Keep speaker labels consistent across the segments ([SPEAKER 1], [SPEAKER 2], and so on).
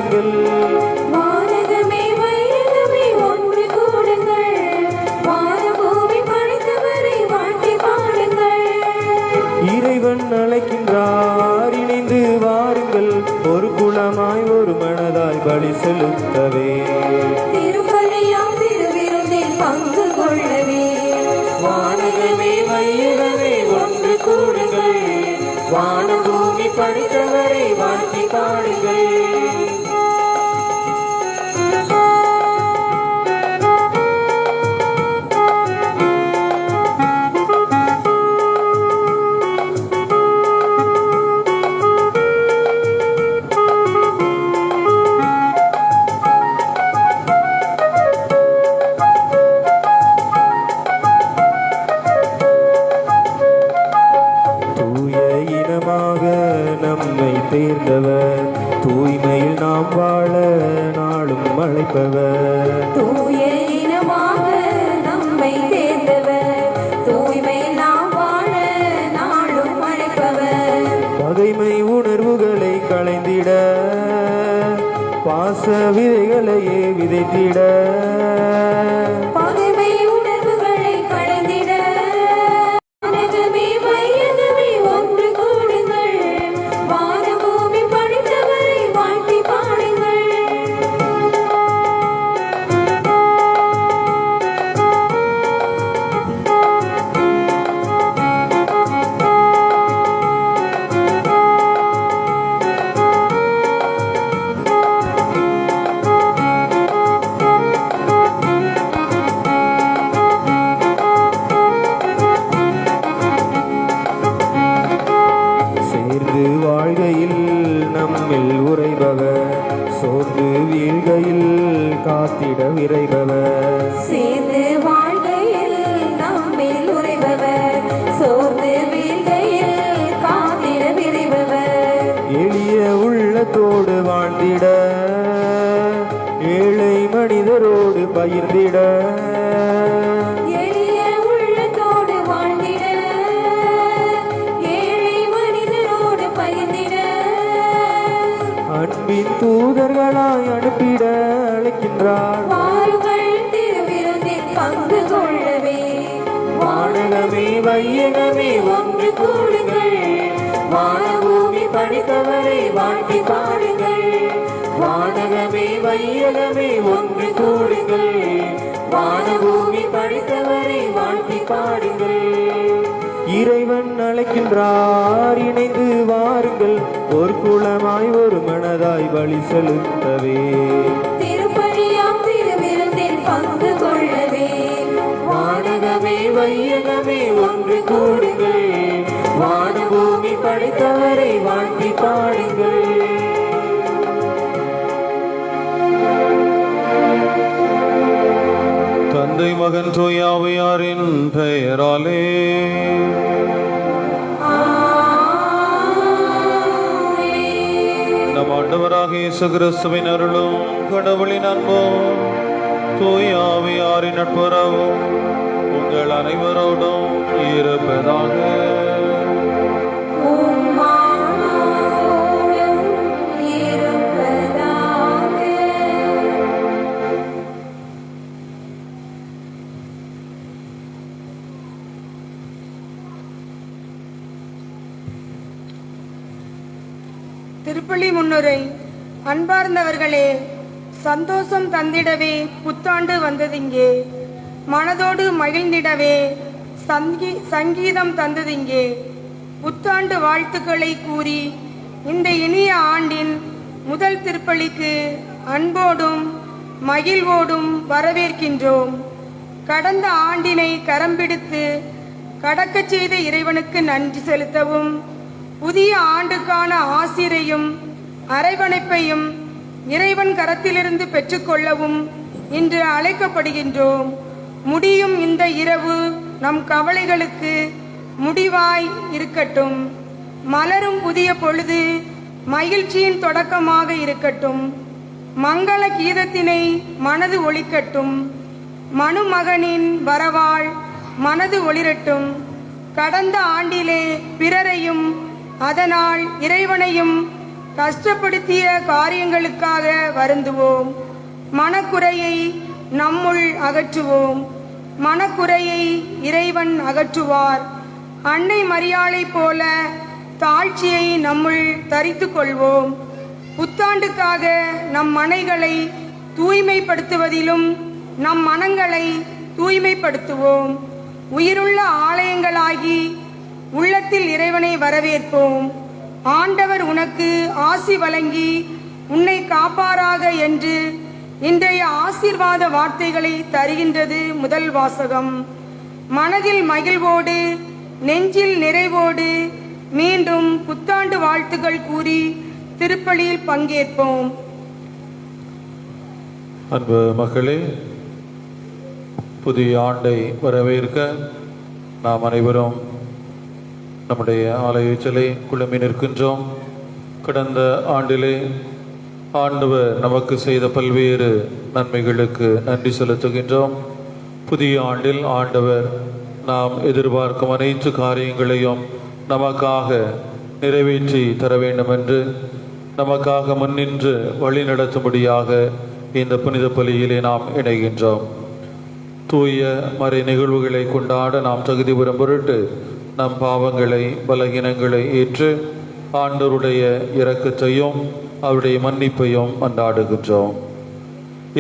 [SPEAKER 1] பாடுங்கள்.
[SPEAKER 2] வானகமே வையகமே ஒன்று கூடுங்கள், வானபூமி படைத்தவரை வாழ்த்தி பாடுங்கள்.
[SPEAKER 1] இறைவன் அழைக்கின்றார், இணைந்து வாருங்கள், ஒரு குலமாய் ஒரு மனதாய் பலி செலுத்தவே.
[SPEAKER 2] திருப்பலியாம் திருவிருந்தில் பங்கு கொள்ளவே.
[SPEAKER 1] வானகமே வையகமே ஒன்று கூடுங்கள், வானபூமி படைத்தவரை வாழ்த்தி பாடுங்கள். நம்மை தேர்ந்தவர், தூய்மையில் நாம் வாழ நாளும் அழைப்பவர்.
[SPEAKER 2] தூய இனமாக நம்மை தேர்ந்தவர், தூய்மையில் நாம் வாழ நாளும் அழைப்பவர்.
[SPEAKER 1] பகைமை உணர்வுகளை களைந்திட, பாச விதைகளையே விதைத்திட.
[SPEAKER 2] பகைமை உணர்வுகளை களைந்திட, வானகமே வையகமே ஒன்று கூடுங்கள், வானபூமி படைத்தவரை வாழ்த்தி பாடுங்கள்.
[SPEAKER 1] சேர்ந்து வாழ்கையில் நம்மில் உறைபவர், சோர்ந்து வீழ்கையில் காத்திட விரைபவர்.
[SPEAKER 2] சேர்ந்து வாழ்கையில் நம்மில் உறைபவர், சோர்ந்து வீழ்கையில் காத்திட விரைபவர்.
[SPEAKER 1] எளிய உள்ளத்தோடு வாழ்ந்திட, ஏழை மனிதரோடு பகிர்ந்திட.
[SPEAKER 2] எளிய உள்ளத்தோடு வாழ்ந்திட, ஏழை மனிதரோடு பகிர்ந்திட.
[SPEAKER 1] அன்பின் தூதர்களாய் அனுப்பிட அழைக்கின்றார்.
[SPEAKER 2] வாருங்கள் திருவிருந்தில் பங்கு கொள்ளவே.
[SPEAKER 1] வானகமே வையகமே ஒன்று கூடுங்கள், வானபூமி படைத்தவரை வாழ்த்தி பாடுங்கள். வானகமே வையகமே ஒன்று கூடுங்கள், வானபூமி படைத்தவரை வாழ்த்தி பாடுங்கள். இறைவன் அழைக்கின்றார், இணைந்து வாருங்கள், ஒரு குலமாய் ஒரு மனதாய் பலி செலுத்தவே.
[SPEAKER 2] திருப்பலியாம் திருவிருந்தில் பங்கு கொள்ளவே.
[SPEAKER 1] வானகமே வையகமே ஒன்று கூடுங்கள், வானபூமி படைத்தவரை வாழ்த்தி பாடுங்கள்.
[SPEAKER 3] தந்தை மகன் தூயாவியாரின் பெயராலே நம் ஆண்டவராக இயேசு கிறிஸ்துவின் அருளும் கடவுளின் அன்பும் தூயாவியாரின் நட்புறவும் உங்கள் அனைவரோடும் இருப்பதாக.
[SPEAKER 4] திருப்பலி முன்னுரை. அன்பார்ந்தவர்களே, சந்தோஷம் தந்திடவே புத்தாண்டு வந்ததிங்கே, மனதோடு மகிழ்ந்திடவே சங்கீதம் தந்ததிங்கே. புத்தாண்டு வாழ்த்துக்களை கூறி இந்த இனிய ஆண்டின் முதல் திருப்பலிக்கு அன்போடும் மகிழ்வோடும் வரவேற்கின்றோம். கடந்த ஆண்டினை கரம்பிடித்து கடக்கச் செய்த இறைவனுக்கு நன்றி செலுத்தவும், புதிய ஆண்டுக்கான ஆசிரையும் அரவணைப்பையும் இறைவன் கரத்திலிருந்து பெற்றுக்கொள்ளவும் இன்று அழைக்கப்படுகின்றோம். முடியும் இந்த இரவு நம் கவலைகளுக்கு முடிவாய் இருக்கட்டும். மலரும் புதிய பொழுது மகிழ்ச்சியின் தொடக்கமாக இருக்கட்டும். மங்கள கீதத்தினை மனது ஒலிக்கட்டும். மனுமகனின் வரவாள் மனது ஒளிரட்டும். கடந்த ஆண்டிலே பிறரையும் அதனால் இறைவனையும் கஷ்டப்படுத்திய காரியங்களுக்காக வருந்துவோம். மனக்குறையை நம்முள் அகற்றுவோம். மனக்குறையை இறைவன் அகற்றுவார். அன்னை மரியாளை போல தாழ்ச்சியை நம்முள் தரித்து கொள்வோம். புத்தாண்டுக்காக நம் மனைகளை தூய்மைப்படுத்துவதிலும் நம் மனங்களை தூய்மைப்படுத்துவோம். உயிருள்ள ஆலயங்களாகி உள்ளத்தில் இறைவனை வரவேற்போம். ஆண்டவர் உனக்கு ஆசி வழங்கி உன்னை காப்பாராக என்று இன்றைய ஆசீர்வாத வார்த்தைகளை தருகின்றது முதல் வாசகம். மனதில் மகிழ்வோடு நெஞ்சில் நிறைவோடு மீண்டும் புத்தாண்டு வாழ்த்துக்கள் கூறி திருப்பலியில் பங்கேற்போம்.
[SPEAKER 3] அன்பு மக்களே, புதிய ஆண்டை வரவேற்க நாம் அனைவரும் நம்முடைய ஆலயத்திலே குழுமி நிற்கின்றோம். கடந்த ஆண்டிலே ஆண்டவர் நமக்கு செய்த பல்வேறு நன்மைகளுக்கு நன்றி செலுத்துகின்றோம். புதிய ஆண்டில் ஆண்டவர் நாம் எதிர்பார்க்கும் அனைத்து காரியங்களையும் நமக்காக நிறைவேற்றி தர வேண்டும் என்று நமக்காக முன்னின்று வழி நடத்தும்படியாக இந்த புனித பலியிலே நாம் இணைகின்றோம். தூய மறை நிகழ்வுகளை கொண்டாட நாம் தகுதி பெறும் பொருட்டு நம் பாவங்களை பலகீனங்களை ஏற்று ஆண்டவருடைய இரக்கத்தையும் அவருடைய மன்னிப்பையும் கொண்டாடுகின்றோம்.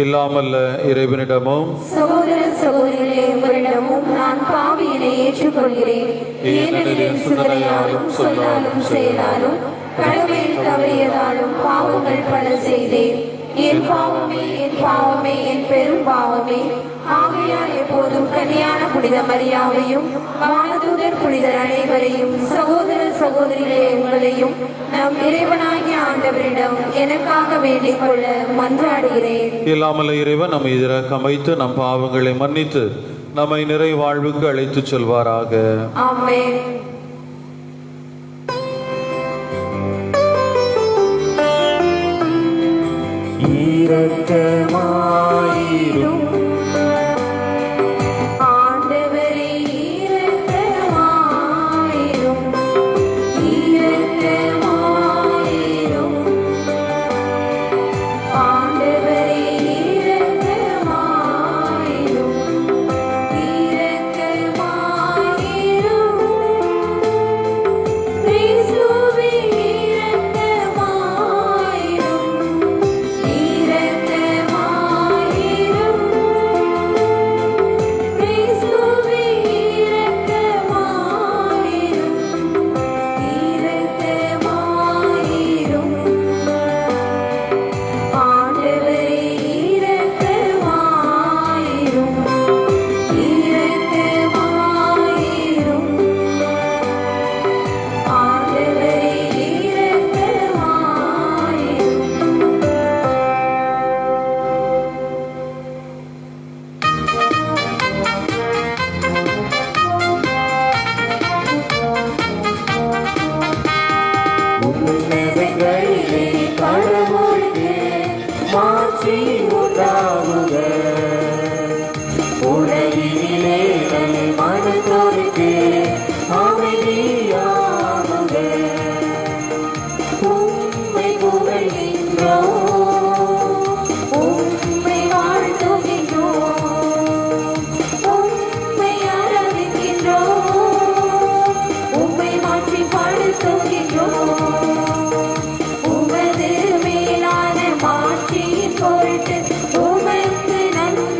[SPEAKER 3] இல்லாமல்ல இறைவனிடமும்
[SPEAKER 2] சகோதர சகோதரிகளே, உங்களிடமும் நான் பாவியினை ஏற்றுக்கொள்கிறேன். ஏனெனில் சிந்தனையாலும் சொல்லாலும் செயலாலும் கடமையில் தவறியதாலும் பாவங்கள் பல செய்தேன். என் பாவமே, என் பாவமே, என் பெரும் பாவமே. ஆகையால் எப்போதும் கன்னியான புனித மரியாவையும் வானதூதர் புனிதர் அனைவரையும் சகோதர சகோதரிகளே உங்களையும் நம் இறைவனாகிய ஆண்டவரிடம் எனக்காக வேண்டிக் கொள்ள மன்றாடுகிறேன்.
[SPEAKER 3] இல்லாமல் இறைவன் நம்மை இரக்கம் வைத்து நம் பாவங்களை மன்னித்து நம்மை நிறை வாழ்வுக்கு அழைத்துச் செல்வாராக.
[SPEAKER 2] ஆமென்.
[SPEAKER 1] இரக்கமாயிரும்
[SPEAKER 2] ஆண்டவரே, இரக்கமாயிரும். இரக்கமாயிரும். ஆண்டவரே, இரக்கமாயிரும். இரக்கமாயிரும். கிறிஸ்துவே, இரக்கமாயிரும். இரக்கமாயிரும். கிறிஸ்துவே, இரக்கமாயிரும். இரக்கமாயிரும். ஆண்டவரே, இரக்கமாயிரும். இரக்கமாயிரும். ஆண்டவரே, இரக்கமாயிரும்.
[SPEAKER 1] உன்னதங்களிலே கடவுளுக்கு மாட்சி உண்டாகுக. உலகினிலே நல் மனத்தோருக்கு அமைதியாகுக. உம்மை புகழ்கின்றோம்,
[SPEAKER 2] உம்மை வாழ்த்துகின்றோம். உம்மை ஆராதிக்கின்றோம். உம்மை மாட்சிப்படுத்துகின்றோம். உமது மேலான மாட்சியின் பொருட்டு உமக்கு நன்றி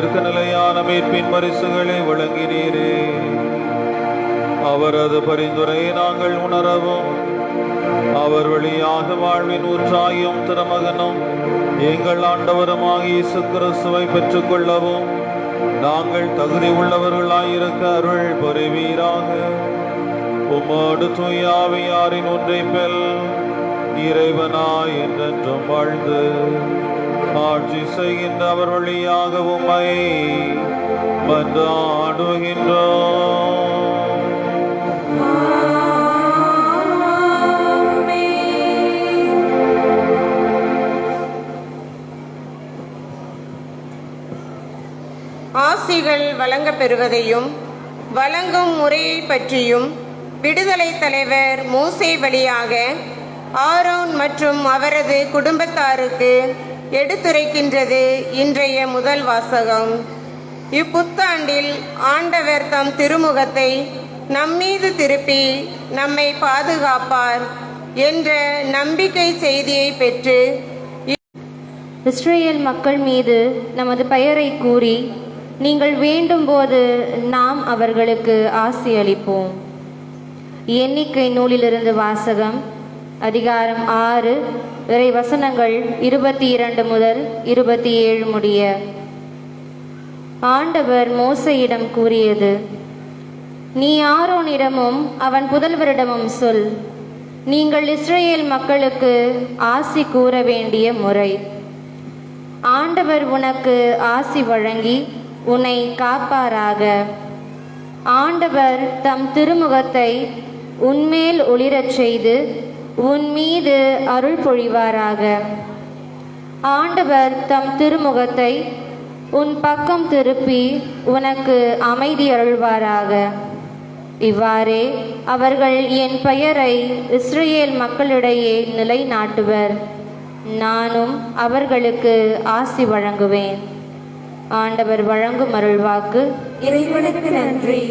[SPEAKER 3] வாழ்விற்கு நிலையான மீட்பின் பரிசுகளை வழங்கினீரே. அவரது பரிந்துரையை நாங்கள் உணரவும், அவர் வழியாக வாழ்வின் ஊற்றாயும் திருமகனும் எங்கள் ஆண்டவருமாகிய இயேசு கிறிஸ்துவை பெற்றுக் கொள்ளவும் நாங்கள் தகுதி உள்ளவர்களாயிருக்க அருள் புரிவீராக. உம்மோடு தூய ஆவியாரின் ஒன்றைப்பெல் இறைவனாய் என்றென்றும் வாழ்ந்து ஆட்சி செய்கின்ற அவர் வழியாக உம்மை மன்றாடுகின்றோம்.
[SPEAKER 4] ஆசிகள் வழங்கப் பெறுவதையும் வழங்கும் முறையை பற்றியும் விடுதலை தலைவர் மோசே வழியாக ஆரோன் மற்றும் அவரது குடும்பத்தாருக்கு எடுத்துரைக்கின்றது இன்றைய முதல் வாசகம். இப்புத்தாண்டில் ஆண்டவர் தம் திருமுகத்தை நம்மீது திருப்பி நம்மை பாதுகாப்பார் என்ற நம்பிக்கை செய்தியை பெற்று
[SPEAKER 2] இஸ்ரேல் மக்கள் மீது நமது பெயரை கூறி நீங்கள் வேண்டும்போது நாம் அவர்களுக்கு ஆசி அளிப்போம். எண்ணிக்கை நூலிலிருந்து வாசகம். அதிகாரம் 6 இறை வசனங்கள் 22 முதல் 27 முடிய. ஆண்டவர் மோசேயிடம் கூறியது: நீ ஆரோனிடமும் அவன் புதல்வரிடமும் சொல், நீங்கள் இஸ்ரேல் மக்களுக்கு ஆசி கூற வேண்டிய முறை. ஆண்டவர் உனக்கு ஆசி வழங்கி உன்னை காப்பாராக. ஆண்டவர் தம் திருமுகத்தை உன்மேல் ஒளிரச் செய்து உன் மீது அருள் பொழிவாராக. ஆண்டவர் தம் திருமுகத்தை உன் பக்கம் திருப்பி உனக்கு அமைதி அருள்வாராக. இவ்வாறே அவர்கள் என் பெயரை இஸ்ரேல் மக்களிடையே நிலைநாட்டுவர். நானும் அவர்களுக்கு ஆசி வழங்குவேன். ஆண்டவர் வழங்கும் அருள்வாக்கு.
[SPEAKER 1] இறைவனுக்கு நன்றி.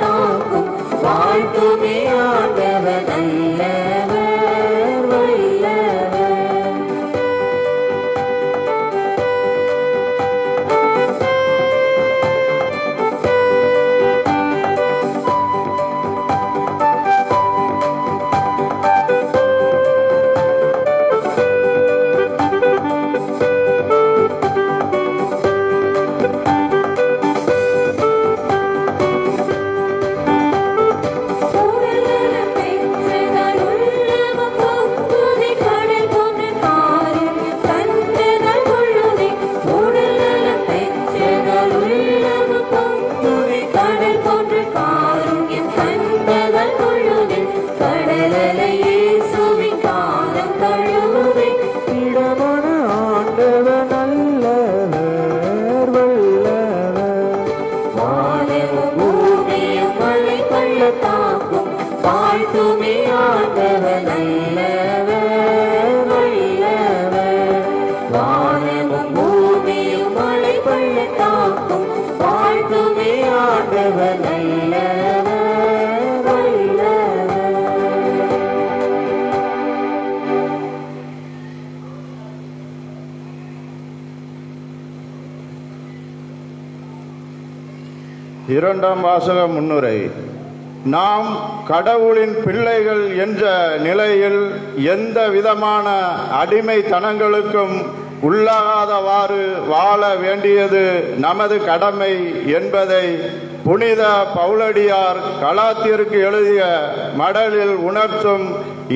[SPEAKER 1] தாக்கும் வாழ்த்துமே ஆண்டவர் நல்லவர் வல்லவர். வாழ்த்துமே ஆண்டவர் நல்லவர் வல்லவர். வானமும் பூமியும் மழை கொள்ள தாக்கும் வாழ்த்துமே ஆண்டவர் நல்லவர் வல்லவர்.
[SPEAKER 5] இரண்டாம் வாசக முன்னுரை. நாம் கடவுளின் பிள்ளைகள் என்ற நிலையில் எந்த விதமான அடிமைத்தனங்களுக்கும் உள்ளாகாதவாறு வாழ வேண்டியது நமது கடமை என்பதை புனித பவுலடியார் கலாத்தியருக்கு எழுதிய மடலில் உணர்த்தும்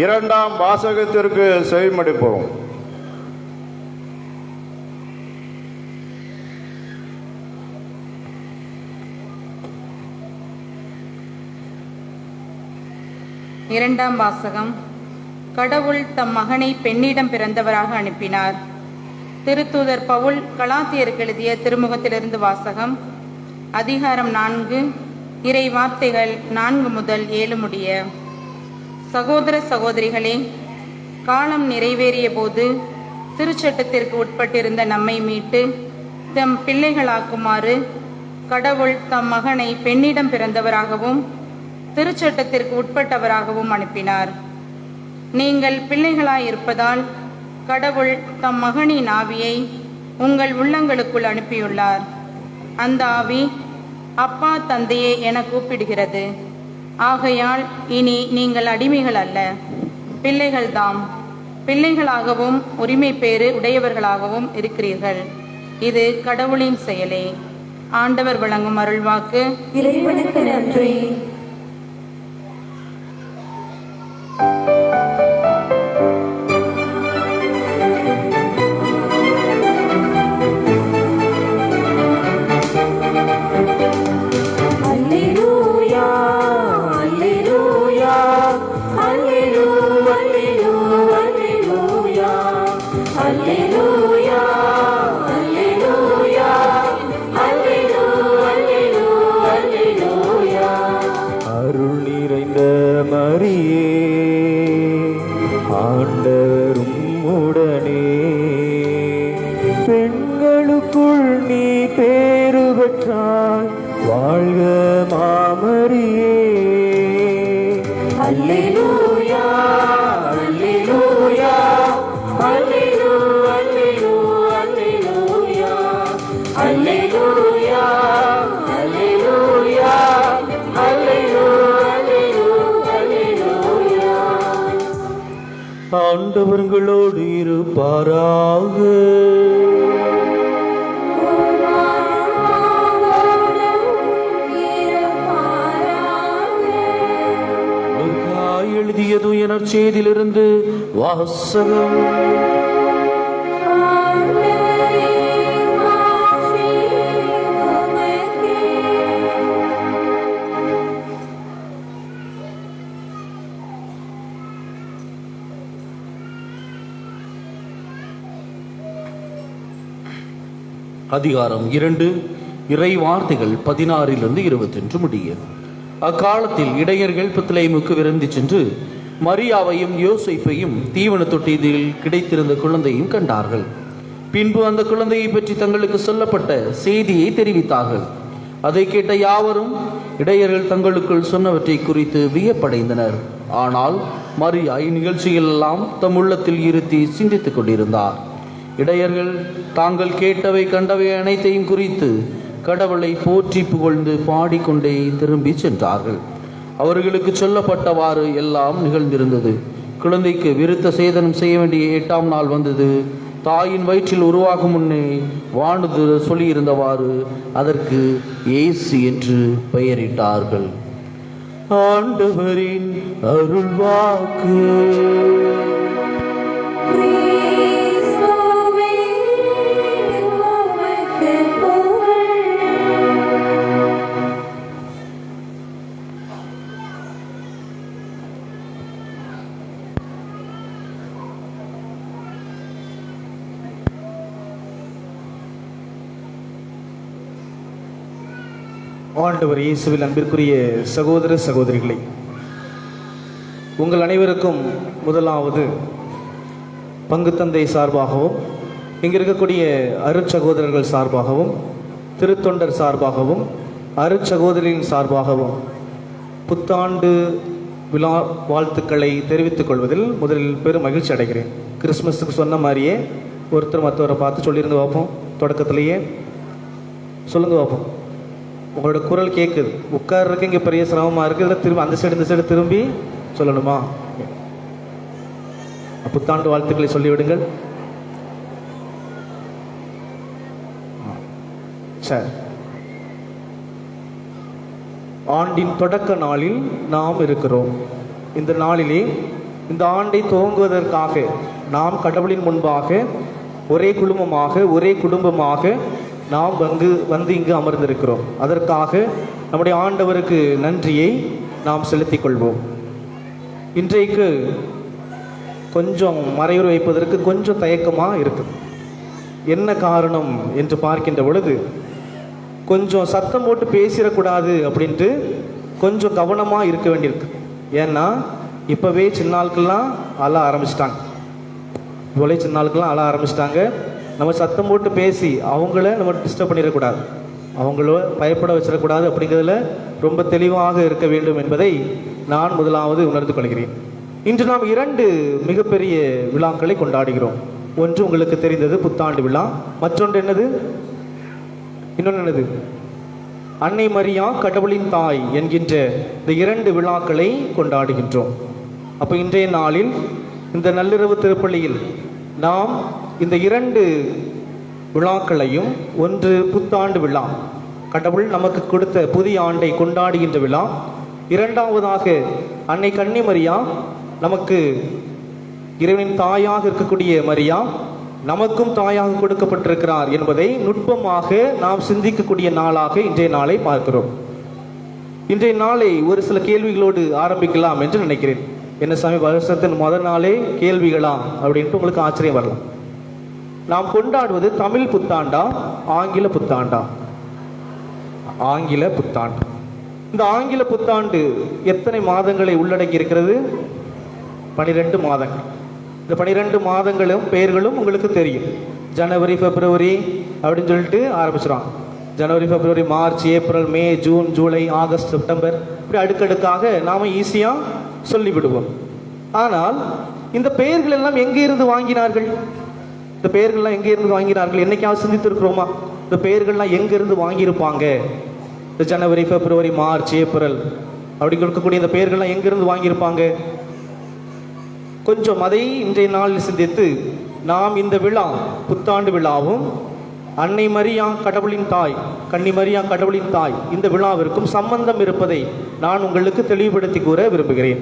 [SPEAKER 5] இரண்டாம் வாசகத்திற்கு செவிமடுப்போம்.
[SPEAKER 6] இரண்டாம் வாசகம். கடவுள் தம் மகனை பெண்ணிடம் பிறந்தவராக அனுப்பினார். திருத்தூதர் பவுல் கலாத்தியருக்கு எழுதிய திருமுகத்திலிருந்து வாசகம். அதிகாரம் 4, இறை வார்த்தைகள் 4 முதல் 7 முடிய. சகோதர சகோதரிகளே, காலம் நிறைவேறிய போது திருச்சட்டத்திற்கு உட்பட்டிருந்த நம்மை மீட்டு தம் பிள்ளைகளாக்குமாறு கடவுள் தம் மகனை பெண்ணிடம் பிறந்தவராகவும் திருச்சட்டத்திற்கு உட்பட்டவராகவும் அனுப்பினார். நீங்கள் பிள்ளைகளாயிருப்பதால் கடவுள் தம் மகனின் ஆவியை உங்கள் உள்ளங்களுக்குள் அனுப்பியுள்ளார். அந்த ஆவி அப்பா தந்தையே என கூப்பிடுகிறது. ஆகையால் இனி நீங்கள் அடிமைகள் அல்ல, பிள்ளைகள்தாம். பிள்ளைகளாகவும் உரிமை பேறு உடையவர்களாகவும் இருக்கிறீர்கள். இது கடவுளின் செயலே. ஆண்டவர் வழங்கும் அருள்வாக்கு.
[SPEAKER 1] இறைவனுக்கு நன்றி.
[SPEAKER 7] பெண்களுக்குள் நீ பேறு பெற்றாய், வாழ்க மாமரியே.
[SPEAKER 1] அல்லேலூயா அல்லேலூயா அல்லேலூயா அல்லேலூயா அல்லேலூயா அல்லேலூயா அல்லேலூயா.
[SPEAKER 7] ஆண்டவர்களோடு இருப்பாராக. எழுதியது என செய்தியிலிருந்து வாசகம்.
[SPEAKER 8] அதிகாரம் 2, இறை வார்த்தைகள் 16 21 முடிய. அக்காலத்தில் இடையர்கள் பெத்லகேமுக்கு விரைந்து சென்று மரியாவையும் யோசேப்பையும் தீவன தொட்டியில் கிடைத்திருந்த குழந்தையும் கண்டார்கள். பின்பு அந்த குழந்தையை பற்றி தங்களுக்கு சொல்லப்பட்ட செய்தியை தெரிவித்தார்கள். அதை கேட்ட யாவரும் இடையர்கள் தங்களுக்குள் சொன்னவற்றை குறித்து வியப்படைந்தனர். ஆனால் மரியா இந்நிகழ்ச்சிகளெல்லாம் தம் உள்ளத்தில் இருத்தி சிந்தித்துக் கொண்டிருந்தார். இடையர்கள் தாங்கள் கேட்டவை கண்டவை அனைத்தையும் குறித்து கடவுளை போற்றி புகழ்ந்து பாடிக்கொண்டே திரும்பி சென்றார்கள். அவர்களுக்கு சொல்லப்பட்டவாறு எல்லாம் நிகழ்ந்திருந்தது. குழந்தைக்கு விருத்த சேதனம் செய்ய வேண்டிய 8ஆம் நாள் வந்தது. தாயின் வயிற்றில் உருவாகும் முன்னே வானதூதர் சொல்லியிருந்தவாறு அதற்கு இயேசு என்று பெயரிட்டார்கள்.
[SPEAKER 7] ஆண்டவரின் அருள்வாக்கு.
[SPEAKER 1] கிறிஸ்துவே உமக்கு புகழ்.
[SPEAKER 9] ஆண்டவர் இயேசுவில் அன்பிற்குரிய சகோதர சகோதரிகளை, உங்கள் அனைவருக்கும் முதலாவது பங்குத்தந்தை சார்பாகவும், இங்கே இருக்கக்கூடிய அருட்சகோதரர்கள் சார்பாகவும், திருத்தொண்டர் சார்பாகவும், அருட்சகோதரின் சார்பாகவும் புத்தாண்டு விழா வாழ்த்துக்களை தெரிவித்துக் கொள்வதில் முதலில் பெரும் மகிழ்ச்சி அடைகிறேன். கிறிஸ்மஸுக்கு சொன்ன மாதிரியே ஒருத்தர் மற்றவரை பார்த்து சொல்லியிருந்து பார்ப்போம். தொடக்கத்திலேயே சொல்லுங்க பார்ப்போம். உங்களோட குரல் கேட்குது. உட்கார்றதுக்கு இங்கே பெரிய சிரமமாக இருக்குது. திரும்ப அந்த சைடு இந்த சைடு திரும்பி சொல்லணுமா? புத்தாண்டு வாழ்த்துக்களை சொல்லிவிடுங்கள். சரி, ஆண்டின் தொடக்க நாளில் நாம் இருக்கிறோம். இந்த நாளிலே இந்த ஆண்டை துவங்குவதற்காக நாம் கடவுளின் முன்பாக ஒரே குழுமமாக ஒரே குடும்பமாக நாம் வந்து இங்கு அமர்ந்திருக்கிறோம். அதற்காக நம்முடைய ஆண்டவருக்கு நன்றியை நாம் செலுத்திக் கொள்வோம். இன்றைக்கு கொஞ்சம் மறையுறை வைப்பதற்கு கொஞ்சம் தயக்கமாக இருக்குது. என்ன காரணம் என்று பார்க்கின்ற பொழுது, கொஞ்சம் சத்தம் போட்டு பேசிடக்கூடாது அப்படின்ட்டு கொஞ்சம் கவனமாக இருக்க வேண்டியிருக்கு. ஏன்னா இப்போவே சின்ன ஆட்கள்லாம் அழ ஆரம்பிச்சிட்டாங்க. இவ்வளோ சின்ன ஆட்கள்லாம் அழ ஆரம்பிச்சிட்டாங்க. நம்ம சத்தம் போட்டு பேசி அவங்கள நம்ம டிஸ்டர்ப் பண்ணிடக்கூடாது, அவங்கள பயப்பட வச்சிடக்கூடாது. அப்படிங்கிறதுல ரொம்ப தெளிவாக இருக்க வேண்டும் என்பதை நான் முதலாவது உணர்ந்து கொள்கிறேன். இன்று நாம் 2 மிகப்பெரிய விழாக்களை கொண்டாடுகிறோம். ஒன்று உங்களுக்கு தெரிந்தது புத்தாண்டு விழா, மற்றொன்று என்னது? இன்னொன்று என்னது? அன்னை மரியா கடவுளின் தாய் என்கின்ற இந்த 2 விழாக்களை கொண்டாடுகின்றோம். அப்போ இன்றைய நாளில் இந்த நள்ளிரவு திருப்பலியில் நாம் இந்த 2 விழாக்களையும், ஒன்று புத்தாண்டு விழா, கடவுள் நமக்கு கொடுத்த புதிய ஆண்டை கொண்டாடுகின்ற விழா, இரண்டாவதாக அன்னை கன்னி மரியா, நமக்கு இறைவனின் தாயாக இருக்கக்கூடிய மரியா நமக்கும் தாயாக கொடுக்கப்பட்டிருக்கிறார் என்பதை நுட்பமாக நாம் சிந்திக்கக்கூடிய நாளாக இன்றைய நாளை பார்க்கிறோம். இன்றைய நாளை ஒரு சில கேள்விகளோடு ஆரம்பிக்கலாம் என்று நினைக்கிறேன். என்ன சாமி, வருஷத்தின் முதல் நாளே கேள்விகளா அப்படின்ட்டு உங்களுக்கு ஆச்சரியம் வரலாம். நாம் கொண்டாடுவது தமிழ் புத்தாண்டா ஆங்கில புத்தாண்டா? ஆங்கில புத்தாண்டு. இந்த ஆங்கில புத்தாண்டு எத்தனை மாதங்களை உள்ளடக்கி இருக்கிறது? 12 மாதங்கள். இந்த 12 மாதங்களும் பெயர்களும் உங்களுக்கு தெரியும். ஜனவரி, பிப்ரவரி அப்படின்னு சொல்லிட்டு ஆரம்பிச்சிடும். ஜனவரி, பிப்ரவரி, மார்ச், ஏப்ரல், மே, ஜூன், ஜூலை, ஆகஸ்ட், செப்டம்பர், இப்படி அடுக்கடுக்காக நாம் ஈஸியாக சொல்லிவிடுவோம். ஆனால் இந்த பெயர்கள் எல்லாம் எங்கே இருந்து வாங்கினார்கள்? இந்த பெயர்கள்லாம் எங்கே இருந்து வாங்கினார்கள்? என்னைக்காவது சிந்தித்திருக்கிறோமா? இந்த பெயர்கள்லாம் எங்கேருந்து வாங்கியிருப்பாங்க? இந்த ஜனவரி, பிப்ரவரி, மார்ச், ஏப்ரல் அப்படி இருக்கக்கூடிய இந்த பெயர்கள்லாம் எங்கேருந்து வாங்கியிருப்பாங்க? கொஞ்சம் அதை இன்றைய நாளில் சிந்தித்து நாம் இந்த விழா, புத்தாண்டு விழாவும் அன்னை மரியா கடவுளின் தாய், கன்னி மரியா கடவுளின் தாய், இந்த விழாவிற்கும் சம்பந்தம் இருப்பதை நான் உங்களுக்கு தெளிவுபடுத்தி கூற விரும்புகிறேன்.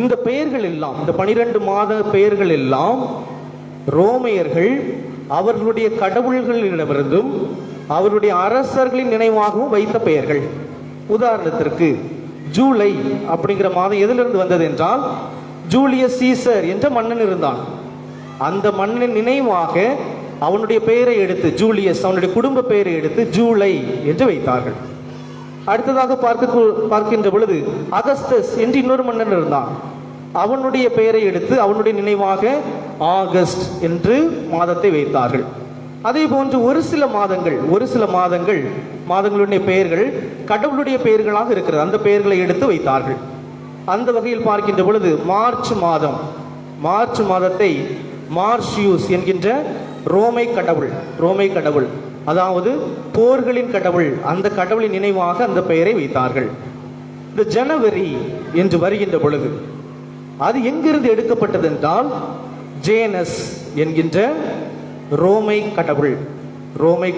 [SPEAKER 9] இந்த பெயர்கள் எல்லாம், இந்த 12 மாத பெயர்கள் எல்லாம் ரோமையர்கள் அவர்களுடைய கடவுள்களிடமிருந்தும் அவருடைய அரசர்களின் நினைவாகவும் வைத்த பெயர்கள். உதாரணத்திற்கு ஜூலை அப்படிங்கிற மாதம் எதிலிருந்து வந்தது என்றால், ஜூலியஸ் சீசர் என்ற மன்னன் இருந்தான். அந்த மன்னனின் நினைவாக அவனுடைய பெயரை எடுத்து, ஜூலியஸ் அவனுடைய குடும்ப பெயரை எடுத்து ஜூலை என்று வைத்தார்கள். அடுத்ததாக பார்க்கின்ற பொழுது அகஸ்டஸ் என்று இன்னொரு மன்னன் இருந்தான். அவனுடைய பெயரை எடுத்து அவனுடைய நினைவாக ஆகஸ்ட் என்று மாதத்தை வைத்தார்கள். அதே போன்று ஒரு சில மாதங்கள் மாதங்களுடைய பெயர்கள் கடவுளுடைய பெயர்களாக இருக்கிறது. அந்த பெயர்களை எடுத்து வைத்தார்கள். அந்த வகையில் பார்க்கின்ற பொழுது மார்ச் மாதத்தை மார்ஷியூஸ் என்கின்ற ரோமை கடவுள், அதாவது போர்களின் கடவுள், அந்த கடவுளின் நினைவாக அந்த பெயரை வைத்தார்கள். இந்த ஜனவரி என்று வருகின்ற பொழுது அது எங்கிருந்து எடுக்கப்பட்டது என்றால், ஜேனஸ் என்கின்ற ரோமை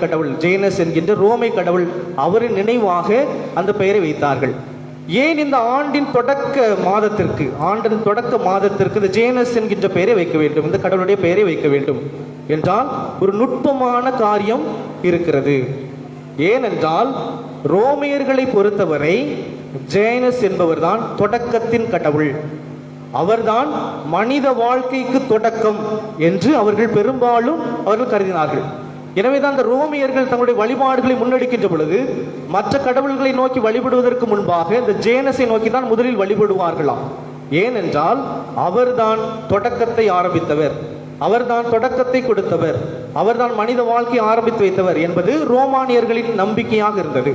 [SPEAKER 9] கடவுள் ஜேனஸ் என்கின்ற ரோமை கடவுள் அவரின் நினைவாக அந்த பெயரை வைத்தார்கள். ஏன் இந்த ஆண்டின் தொடக்க மாதத்திற்கு இந்த ஜேனஸ் என்கின்ற பெயரை வைக்க வேண்டும், இந்த கடவுளுடைய பெயரை வைக்க வேண்டும் என்றால் ஒரு நுட்பமான காரியம் இருக்கிறது. ஏனென்றால் ரோமியர்களை பொறுத்தவரை ஜேனஸ் என்பவர்தான் தொடக்கத்தின் கடவுள், அவர்தான் மனித வாழ்க்கைக்கு தொடக்கம் என்று அவர்கள் பெரும்பாலும் கருதினார்கள். எனவேதான் அந்த ரோமியர்கள் தங்களுடைய வழிபாடுகளை முன்னெடுக்கின்ற பொழுது மற்ற கடவுள்களை நோக்கி வழிபடுவதற்கு முன்பாக இந்த ஜேனஸை நோக்கி தான் முதலில் வழிபடுவார்களாம். ஏனென்றால் அவர்தான் தொடக்கத்தை ஆரம்பித்தவர், அவர்தான் தொடக்கத்தை கொடுத்தவர், அவர்தான் மனித வாழ்க்கையை ஆரம்பித்து வைத்தவர் என்பது ரோமானியர்களின் நம்பிக்கையாக இருந்தது.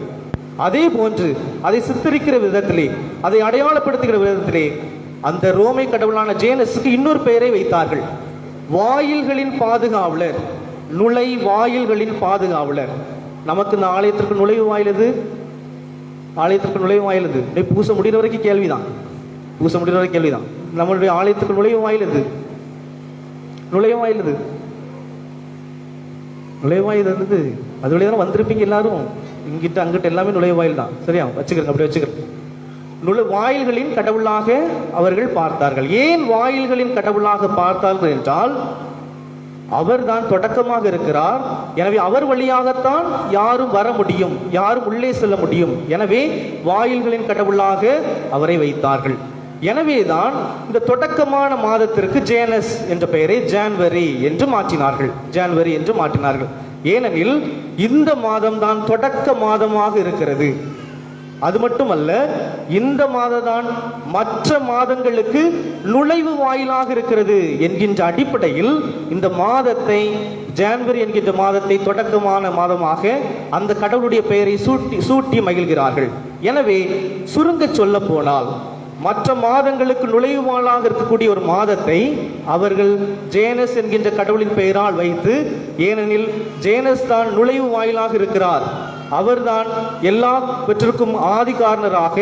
[SPEAKER 9] அதே போன்று அதை சித்தரிக்கிற விதத்திலே, அதை அடையாளப்படுத்துகிற விதத்திலே அந்த ரோமை கடவுளான ஜேனஸுக்கு இன்னொரு பெயரை வைத்தார்கள், வாயில்களின் பாதுகாவலர், நுழைவாயில்களின் பாதுகாவலர். நமக்கு இந்த ஆலயத்திற்கு நுழைவு வாயில் எது? பூச முடிகிற வரைக்கும் கேள்விதான். நம்மளுடைய ஆலயத்துக்கு நுழைவு வாயில் எது? நுழைவாயில் இருந்தது. அது வழியா தான் வந்திருப்பீங்க எல்லாரும். இங்கிட்ட அங்கிட்ட எல்லாமே நுழைவாயில் தான். சரியா? வச்சுக்கிறேன், அப்படி வச்சுக்கிறேன். வாயில்களின் கடவுளாக அவர்கள் பார்த்தார்கள். ஏன் வாயில்களின் கடவுளாக பார்த்தார்கள் என்றால், அவர்தான் தொடக்கமாக இருக்கிறார். எனவே அவர் வழியாகத்தான் யாரும் வர முடியும், யாரும் உள்ளே செல்ல முடியும். எனவே வாயில்களின் கடவுளாக அவரை வைத்தார்கள். எனவேதான் இந்த தொடக்கமான மாதத்திற்கு ஜேனஸ் என்ற பெயரை ஜான்வரி என்று மாற்றினார்கள். ஏனெனில் இந்த மாதம் தான் தொடக்க மாதமாக இருக்கிறது. அது மட்டுமல்ல, இந்த மாதம்தான் மற்ற மாதங்களுக்கு நுழைவு வாயிலாக இருக்கிறது என்கின்ற அடிப்படையில் இந்த மாதத்தை, ஜான்வரி என்கின்ற மாதத்தை தொடக்கமான மாதமாக அந்த கடவுளுடைய பெயரை சூட்டி மகிழ்கிறார்கள். எனவே சுருங்க சொல்ல போனால், மற்ற மாதங்களுக்கு நுழைவு வாயிலாக இருக்கக்கூடிய ஒரு மாதத்தை அவர்கள் ஜேனஸ் என்கின்ற கடவுளின் பெயரால் வைத்து, ஏனெனில் ஜேனஸ் தான் நுழைவு வாயிலாக இருக்கிறார், அவர்தான் எல்லாவற்றிற்கும் ஆதி காரணராக,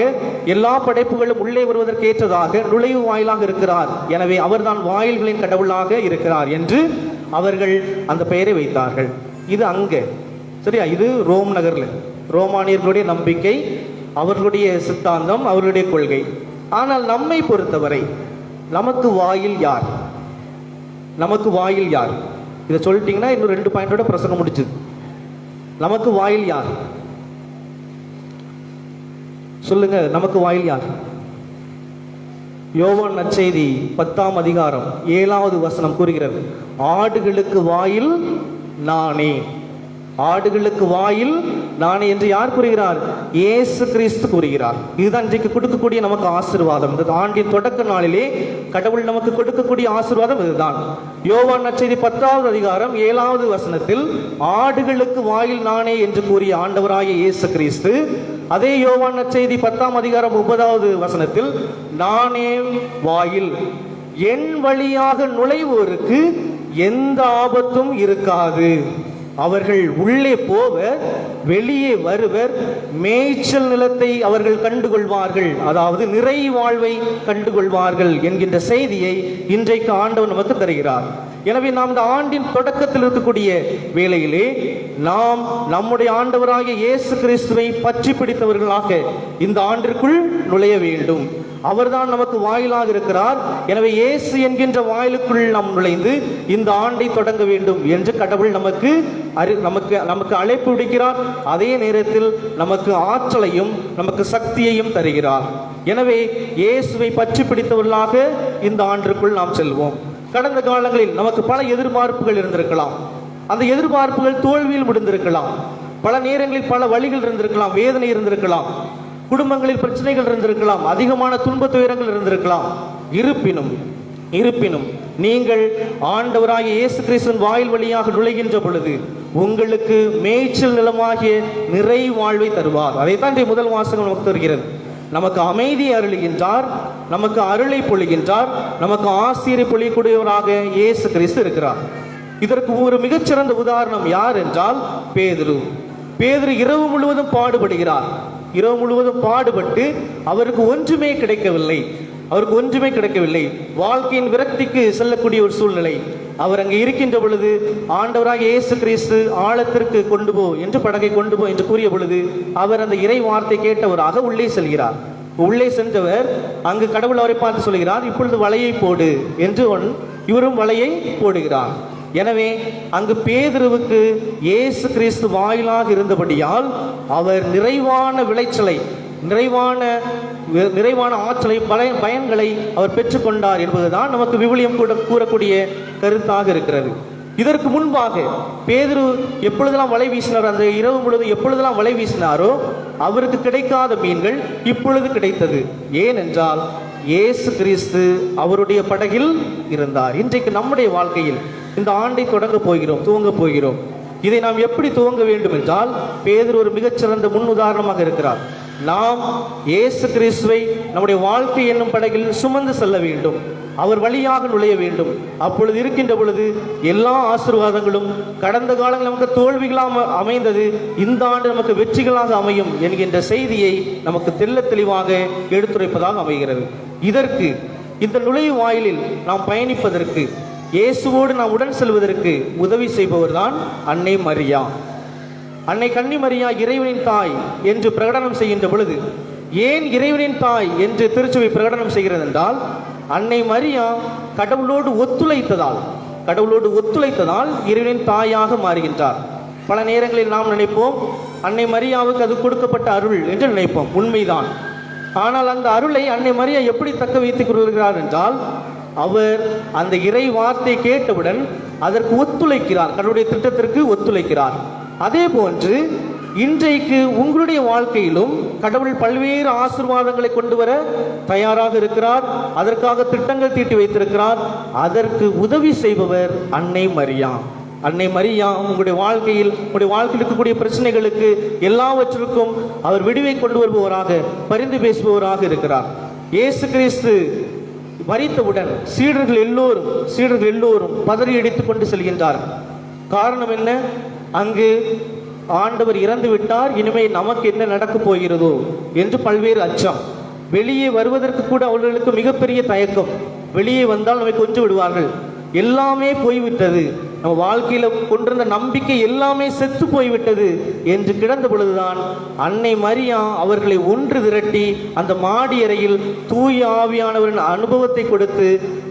[SPEAKER 9] எல்லா படைப்புகளும் உள்ளே வருவதற்கு ஏற்றதாக நுழைவு வாயிலாக இருக்கிறார், எனவே அவர்தான் வாயில்களின் கடவுளாக இருக்கிறார் என்று அவர்கள் அந்த பெயரை வைத்தார்கள். இது அங்கே சரியா? இது ரோம் நகர்ல ரோமானியர்களுடைய நம்பிக்கை, அவர்களுடைய சித்தாந்தம், அவர்களுடைய கொள்கை. ஆனால் நம்மை பொறுத்தவரை நமக்கு வாயில் யார்? இதை சொல்லிட்டீங்கன்னா இன்னும் 2 பாயிண்டோட பிரசங்கம் முடிச்சுது. நமக்கு வாயில் யார்? சொல்லுங்க, நமக்கு வாயில் யார்? யோவான் நற்செய்தி 10ஆம் அதிகாரம் 7வது வசனம் கூறுகிறது, ஆடுகளுக்கு வாயில் நானே. ஆடுகளுக்கு வாயில் நானே என்று யார் கூறுகிறார்? இயேசு கிறிஸ்து கூறுகிறார். இதுதான் இன்றைக்கு கொடுக்கக்கூடிய நமக்கு ஆசீர்வாதம். இந்த ஆண்டின் தொடக்க நாளிலே கடவுள் நமக்கு கொடுக்கக்கூடிய ஆசீர்வாதம் இதுதான். யோவான் நற்செய்தி 10வது அதிகாரம் 7வது வசனத்தில் ஆடுகளுக்கு வாயில் நானே என்று கூறிய ஆண்டவராகிய இயேசு கிறிஸ்து, அதே யோவான் நற்செய்தி 10ஆம் அதிகாரம் 30வது வசனத்தில் நானே வாயில், என் வழியாக நுழைவோருக்கு எந்த ஆபத்தும் இருக்காது, அவர்கள் உள்ளே போவர், வெளியே வருவர், மேய்ச்சல் நிலத்தை அவர்கள் கண்டுகொள்வார்கள், அதாவது நிறை வாழ்வை கண்டுகொள்வார்கள் என்கின்ற செய்தியை இன்றைக்கு ஆண்டவர் நமக்கு தருகிறார். எனவே நாம் இந்த ஆண்டின் தொடக்கத்தில் இருக்கக்கூடிய வேளையிலே நாம் நம்முடைய ஆண்டவராகிய இயேசு கிறிஸ்துவை பற்றி பிடித்தவர்களாக இந்த ஆண்டிற்குள் நுழைய வேண்டும். அவர்தான் நமக்கு வாயிலாக இருக்கிறார். எனவே இயேசு என்கின்ற வாயிலுக்குள் நாம் நுழைந்து இந்த ஆண்டை தொடங்க வேண்டும் என்று கடவுள் நமக்கு அழைப்பு விடுக்கிறார். அதே நேரத்தில் நமக்கு ஆற்றலையும் நமக்கு சக்தியையும் தருகிறார். எனவே இயேசுவை பற்றி பிடித்தவர்களாக இந்த ஆண்டிற்குள் நாம் செல்வோம். கடந்த காலங்களில் நமக்கு பல எதிர்பார்ப்புகள் இருந்திருக்கலாம். அந்த எதிர்பார்ப்புகள் தோல்வியில் முடிந்திருக்கலாம். பல நேரங்களில் பல வழிகள் இருந்திருக்கலாம், வேதனை இருந்திருக்கலாம், குடும்பங்களில் பிரச்சனைகள் இருந்திருக்கலாம், அதிகமான துன்ப துயரங்கள் இருந்திருக்கலாம். இருப்பினும் நீங்கள் ஆண்டவராகிய இயேசு கிறிஸ்துவின் வாயில் வழியாக நுழைகின்ற பொழுது உங்களுக்கு மேய்ச்சல் நிலமாகிய நிறை வாழ்வை தருவார். அதைத்தான் இன்றைய முதல் வாசகம் நமக்கு தருகிறது. நமக்கு அமைதி அருளுகின்றார், நமக்கு அருளை பொழிகின்றார், நமக்கு ஆசிரியரை பொழியக்கூடியவராக இயேசு கிறிஸ்து இருக்கிறார். இதற்கு ஒரு மிகச்சிறந்த உதாரணம் யார் என்றால் பேதுரு. பேதுரு இரவு முழுவதும் பாடுபடுகிறார். இரவு முழுவதும் பாடுபட்டு அவருக்கு ஒன்றுமே கிடைக்கவில்லை. வாழ்க்கையின் விரக்திக்கு செல்லக்கூடிய ஒரு சூழ்நிலை. அவர் அங்கே இருக்கின்ற பொழுது ஆண்டவராக இயேசு கிறிஸ்து ஆழத்திற்கு கொண்டு போ என்று படகை கொண்டு போ என்று கூறிய பொழுது அவர் அந்த இறை வார்த்தை கேட்டவராக உள்ளே செல்கிறார். உள்ளே சென்றவர் அங்கு கடவுள் அவரை பார்த்து சொல்கிறார், இப்பொழுது வலையை போடு என்று. இவரும் வலையை போடுகிறார். எனவே அங்கு பேதுருவுக்கு இயேசு கிறிஸ்து வாயிலாக இருந்தபடியால் அவர் நிறைவான விளைச்சலை, நிறைவான ஆற்றலை, பயன்களை அவர் பெற்றுக்கொண்டார் என்பதுதான் நமக்கு விவிலியம் கூட கூறக்கூடிய கருத்தாக இருக்கிறது. இதற்கு முன்பாக பேதுரு எப்பொழுதெல்லாம் வலை வீசினாரோ, அந்த இரவு முழுது எப்பொழுதெல்லாம் வலை வீசினாரோ அவருக்கு கிடைக்காத மீன்கள் இப்பொழுது கிடைத்தது. ஏனென்றால் இயேசு கிறிஸ்து அவருடைய படகில் இருந்தார். இன்றைக்கு நம்முடைய வாழ்க்கையில் இந்த ஆண்டை துவங்க போகிறோம். இதை நாம் எப்படி துவங்க வேண்டும் என்றால் பேதுரு ஒரு மிகச்சிறந்த முன் உதாரணமாக இருக்கிறார். நாம் இயேசு கிறிஸ்துவை நம்முடைய வாழ்க்கை என்னும் படகில் சுமந்து செல்ல வேண்டும். அவர் வழியாக நுழைய வேண்டும். அப்பொழுது இருக்கின்ற பொழுது எல்லா ஆசீர்வாதங்களும் கடந்த காலங்கள் நமக்கு தோல்விகளாக அமைந்தது இந்த ஆண்டு நமக்கு வெற்றிகளாக அமையும் என்கின்ற செய்தியை நமக்கு தெள்ள தெளிவாக எடுத்துரைப்பதாக அமைகிறது. இதற்கு இந்த நுழைவு வாயிலில் நாம் பயணிப்பதற்கு, இயேசுவோடு நாம் உடன் செல்வதற்கு உதவி செய்பவர் தான் அன்னை மரியா. அன்னை கன்னி மரியா இறைவனின் தாய் என்று பிரகடனம் செய்கின்ற பொழுது, ஏன் இறைவனின் தாய் என்று திருச்சபை பிரகடனம் செய்கிறது என்றால், அன்னை மரியா கடவுளோடு ஒத்துழைத்ததால் இறைவனின் தாயாக மாறுகின்றார். பல நேரங்களில் நாம் நினைப்போம் அன்னை மரியாவுக்கு அது கொடுக்கப்பட்ட அருள் என்று நினைப்போம். உண்மைதான். ஆனால் அந்த அருளை அன்னை மரியா எப்படி தக்க வைத்துக் கொள்கிறார் என்றால், அவர் அந்த இறை வார்த்தை கேட்டவுடன் அதற்கு ஒத்துழைக்கிறார், கடவுளுடைய திட்டத்திற்கு ஒத்துழைக்கிறார். அதே போன்று இன்றைக்கு உங்களுடைய வாழ்க்கையிலும் கடவுள் பல்வேறு ஆசீர்வாதங்களை கொண்டு வர தயாராக இருக்கிறார். அதற்காக திட்டங்கள் தீட்டி வைத்திருக்கிறார். அதற்கு உதவி செய்பவர் அன்னை மரியா. அன்னை மரியா உங்களுடைய வாழ்க்கையில் இருக்கக்கூடிய பிரச்சனைகளுக்கு எல்லாவற்றிற்கும் அவர் விடுவை கொண்டு வருபவராக, பரிந்து பேசுபவராக இருக்கிறார். இயேசு கிறிஸ்து மரித்தவுடன் சீடர்கள் எல்லோரும் பதறி அடித்துக் கொண்டு செல்கின்றார். காரணம் என்ன? அங்கு ஆண்டவர் இறந்து விட்டார், இனிமேல் நமக்கு என்ன நடக்கப் போகிறதோ என்று பல்வேறு அச்சம். வெளியே வருவதற்கு கூட அவர்களுக்கு மிகப்பெரிய தயக்கம். வெளியே வந்தால் நம்மை கொன்று விடுவார்கள், எல்லாமே போய்விட்டது, நம்ம வாழ்க்கையில கொண்டிருந்த நம்பிக்கை எல்லாமே செத்து போய்விட்டது என்று கிடந்த பொழுதுதான் அன்னை மரியா அவர்களை ஒன்று திரட்டி அந்த மாடி அறையில் தூய ஆவியானவரின் அனுபவத்தை கொடுத்து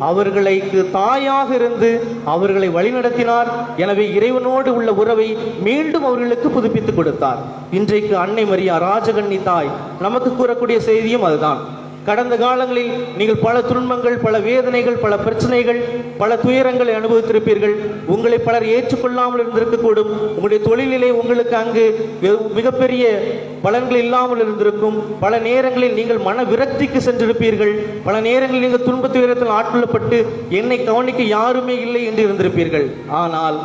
[SPEAKER 9] அவர்களுக்கு தாயாக இருந்து அவர்களை வழிநடத்தினார். எனவே இறைவனோடு உள்ள உறவை மீண்டும் அவர்களுக்கு புதுப்பித்துக் கொடுத்தார். இன்றைக்கு அன்னை மரியா ராஜகன்னி தாய் நமக்கு கூறக்கூடிய செய்தியும் அதுதான். கடந்த காலங்களில் நீங்கள் பல துன்பங்கள், பல வேதனைகள், பல பிரச்சனைகள், பல துயரங்களை அனுபவித்திருப்பீர்கள். உங்களை பலர் ஏற்றுக்கொள்ளாமல் இருந்திருக்கக்கூடும். உங்களுடைய தொழிலிலே உங்களுக்கு அங்கு மிகப்பெரிய பலன்கள் இல்லாமல் இருந்திருக்கும். பல நேரங்களில் நீங்கள் மன விரக்திக்கு சென்றிருப்பீர்கள். பல நேரங்களில் நீங்கள் துன்ப துயரத்தில் ஆட்கொள்ளப்பட்டு என்னை கவனிக்க யாருமே இல்லை என்று இருந்திருப்பீர்கள். ஆனால்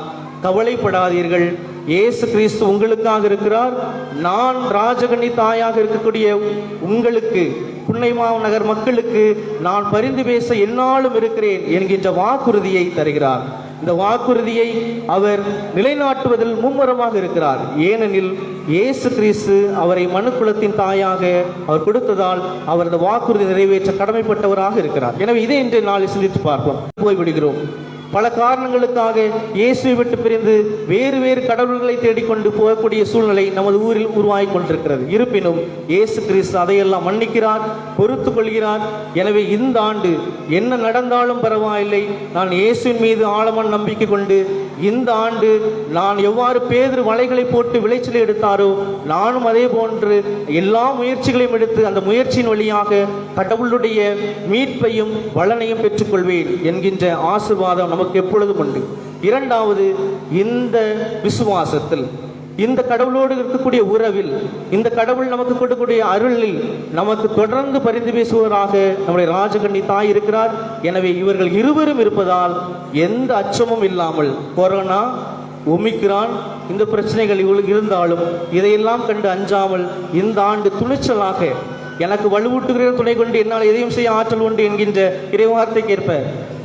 [SPEAKER 9] கவலைப்படாதீர்கள், இயேசு கிறிஸ்து உங்களுக்காக இருக்கிறார். நான் ராஜகன்னி தாயாக இருக்கக்கூடிய உங்களுக்கு, புன்னைமாவு நகர் மக்களுக்கு நான் பரிந்து பேச எந்நாளும் இருக்கிறேன் என்கின்ற வாக்குறுதியை தருகிறார். இந்த வாக்குறுதியை அவர் நிலைநாட்டுவதில் மும்முரமாக இருக்கிறார். ஏனெனில் இயேசு கிறிஸ்து அவரை மனுக்குலத்தின் தாயாக அவர் கொடுத்ததால் அவர் இந்த வாக்குறுதி நிறைவேற்ற கடமைப்பட்டவராக இருக்கிறார். எனவே இதை இன்றைய நாளில் சிந்தித்து பார்ப்போம். போய்விடுகிறோம். பல காரணங்களுக்காக இயேசுவை விட்டு பிரிந்து வேறு வேறு கடவுள்களை தேடிக்கொண்டு போகக்கூடிய சூழ்நிலை நமது ஊரில் உருவாகி கொண்டிருக்கிறது. இருப்பினும் இயேசு கிறிஸ்து அதையெல்லாம் மன்னிக்கிறார், பொறுத்து கொள்கிறார். எனவே இந்த ஆண்டு என்ன நடந்தாலும் பரவாயில்லை, நான் இயேசுவின் மீது ஆழமான நம்பிக்கை கொண்டு இந்த ஆண்டு நான் எவ்வாறு பேதுரு வலைகளை போட்டு விளைச்சலை எடுத்தாரோ நானும் அதே போன்று எல்லா முயற்சிகளையும் எடுத்து அந்த முயற்சியின் வழியாக கடவுளுடைய மீட்பையும் பலனையும் பெற்றுக்கொள்வேன் என்கின்ற ஆசீர்வாதம் நமக்கு எப்பொழுதும் உண்டு. இரண்டாவது, இந்த விசுவாசத்தில், இந்த கடவுளோடு இருக்கக்கூடிய உறவில், இந்த கடவுள் நமக்கு கொடுக்கக்கூடிய அருளில் நமக்கு தொடர்ந்து பரிந்து பேசுவதற்காக நம்முடைய ராஜகன்னி தாய் இருக்கிறார். எனவே இவர்கள் இருவரும் இருப்பதால் எந்த அச்சமும் இல்லாமல் கொரோனா, ஒமிக்ரான், இந்த பிரச்சனைகள் இவளுக்கு இருந்தாலும் இதையெல்லாம் கண்டு அஞ்சாமல் இந்த ஆண்டு துணிச்சலாக எனக்கு வலுவூட்டுகிற துணை கொண்டு என்னால் எதையும் செய்ய ஆற்றல் உண்டு என்கின்ற இறைவார்த்தைக்கேற்ப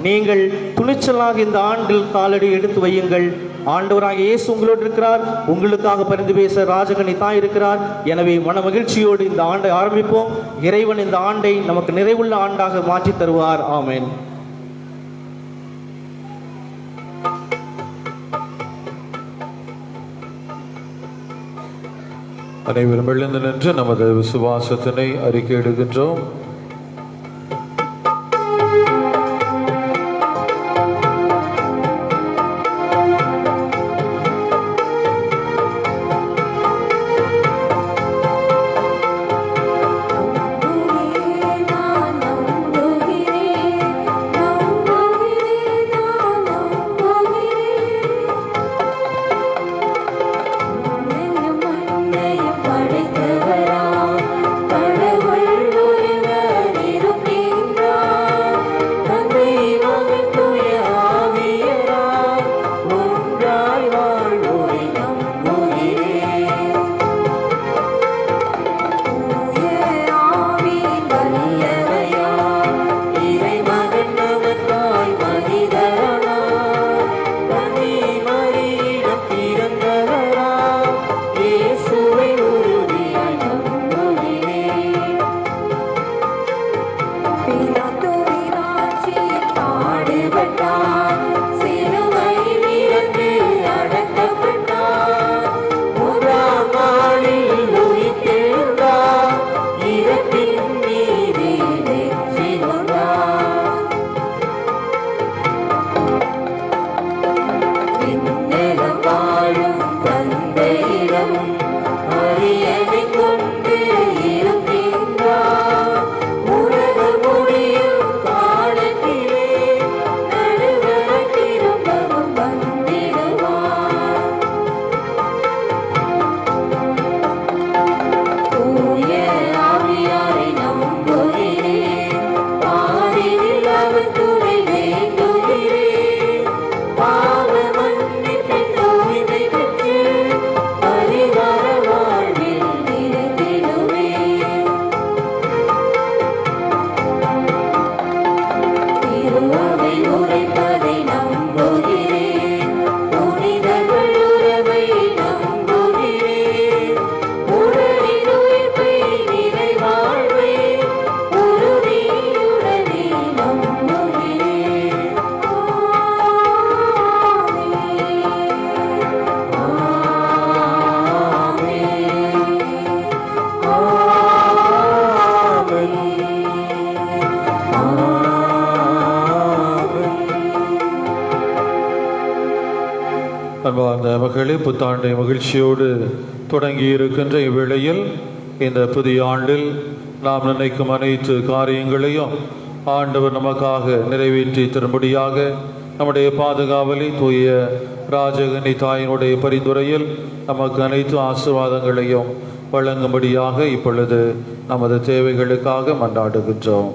[SPEAKER 9] நீங்கள் துணிச்சலாக இந்த ஆண்டில் காலடி எடுத்து வையுங்கள். ஆண்டவராக இயேசு உங்களோடு இருக்கிறார். உங்களுக்காக பரிந்து பேச ராஜகனி தான் இருக்கிறார். எனவே மன மகிழ்ச்சியோடு இந்த ஆண்டை ஆரம்பிப்போம். இறைவன் இந்த ஆண்டை நமக்கு நிறைவுள்ள ஆண்டாக மாற்றி தருவார். ஆமென்.
[SPEAKER 3] அனைவரும் எழுந்து நின்று நமது விசுவாசத்தினை அறிக்கையிடுகின்றோம். அன்பார்ந்த மகளே, புத்தாண்டை மகிழ்ச்சியோடு தொடங்கி இருக்கின்ற இவ்வேளையில் இந்த புதிய ஆண்டில் நாம் நினைக்கும் அனைத்து காரியங்களையும் ஆண்டவர் நமக்காக நிறைவேற்றி தரும்படியாக நம்முடைய பாதுகாவலி தூய ராஜகனி தாயினுடைய பரிந்துரையில் நமக்கு அனைத்து ஆசீர்வாதங்களையும் வழங்கும்படியாக இப்பொழுது நமது தேவைகளுக்காக மன்றாடுகின்றோம்.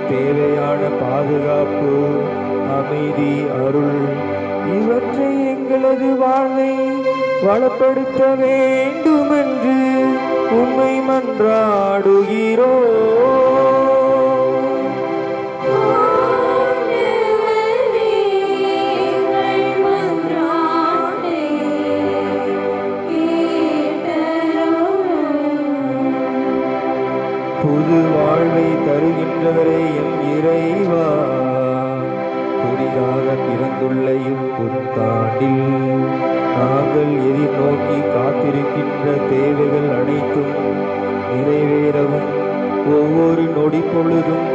[SPEAKER 7] தேவையான பாதுகாப்பு, அமைதி, அருள் இவற்றை எங்களது வாழ்வை வளப்படுத்த வேண்டுமென்று உம்மை மன்றாடுகிறோம். புது வாழ்வை தருகின்றவரே எம் இறைவா, புதிதாக பிறந்துள்ள இப்புத்தாண்டில் நாங்கள் எதிர்நோக்கி காத்திருக்கின்ற தேவைகள் அனைத்தும் நிறைவேறவும் ஒவ்வொரு நொடி பொழுதும்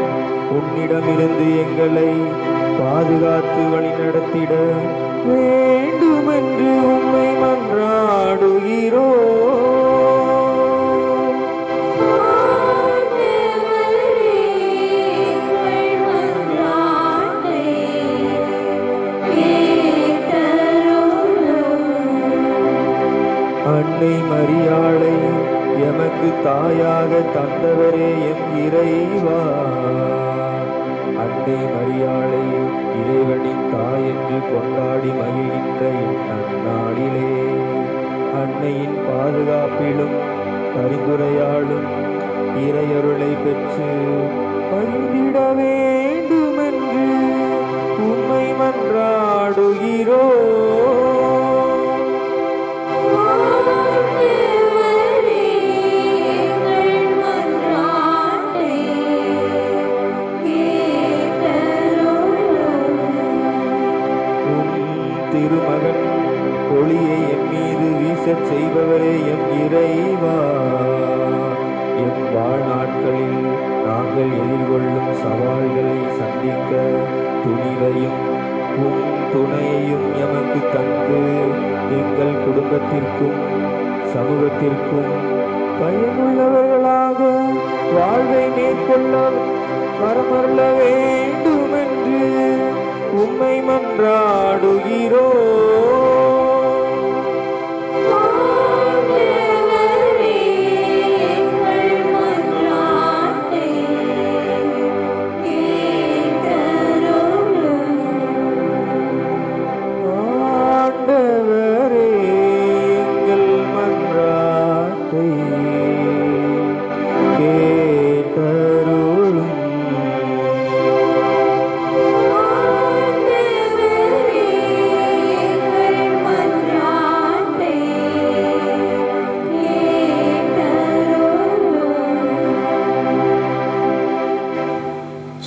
[SPEAKER 7] உன்னிடமிருந்து எங்களை பாதுகாத்து வழிநடத்திட வேண்டுமென்று உம்மை மன்றாடுகிறோம். அன்னை மரியாளை எமக்கு தாயாக தந்தவரே எம் இறைவா, அன்னை மரியாளை இறைவனின் தாய் என்று கொண்டாடி மகிழ்கின்ற இந்நாளிலே அன்னையின் பாதுகாப்பிலும் பரிந்துரையாலும் இறையருளை பெற்று மகிழ்ந்திட வேண்டுமென்று உம்மை மன்றாடுகிறோம். திருமகன் ஒளியை என் மீது வீசச் செய்பவரே எம் இறைவா, எம் வாழ்நாட்களில் நாங்கள் எதிர்கொள்ளும் சவால்களை சந்திக்க துணிவையும் உம் துணையையும் எமக்கு தந்து எங்கள் குடும்பத்திற்கும் சமூகத்திற்கும் பயனுள்ளவர்களாக வாழ்வை மேற்கொள்ள வரமருள வேண்டுமென்று உம்மை மன்றாடுகிறோம். ஆண்டவரே எங்கள் மன்றாட்டை கேட்டருளும்.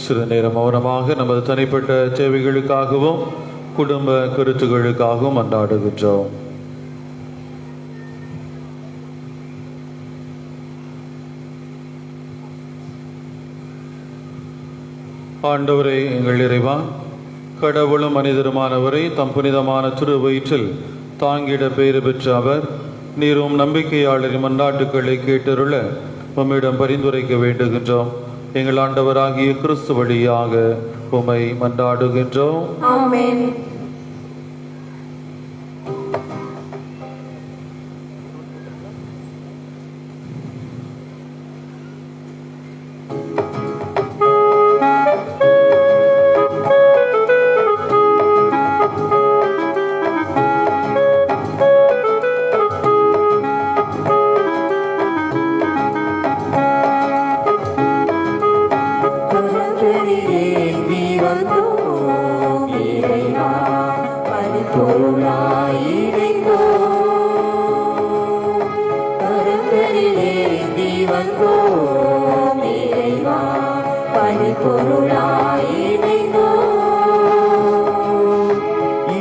[SPEAKER 3] சிறு நேரம் மௌனமாக நமது தனிப்பட்ட தேவைகளுக்காகவும் குடும்ப கருத்துகளுக்காகவும் அன்றாடுகின்றோம். ஆண்டவரே எங்கள் இறைவா, கடவுளும் மனிதருமானவரை தம் புனிதமான திரு வயிற்றில் தாங்கிட பெயர் பெற்ற அவர், நீரும் நம்பிக்கையாளரின் மன்றாட்டுக்களை கேட்டருள உம்மிடம் பரிந்துரைக்க வேண்டுகின்றோம். எங்கள் ஆண்டவராகிய கிறிஸ்து வழியாக உம்மை மன்றாடுகின்றோம்.
[SPEAKER 1] ஆமென்.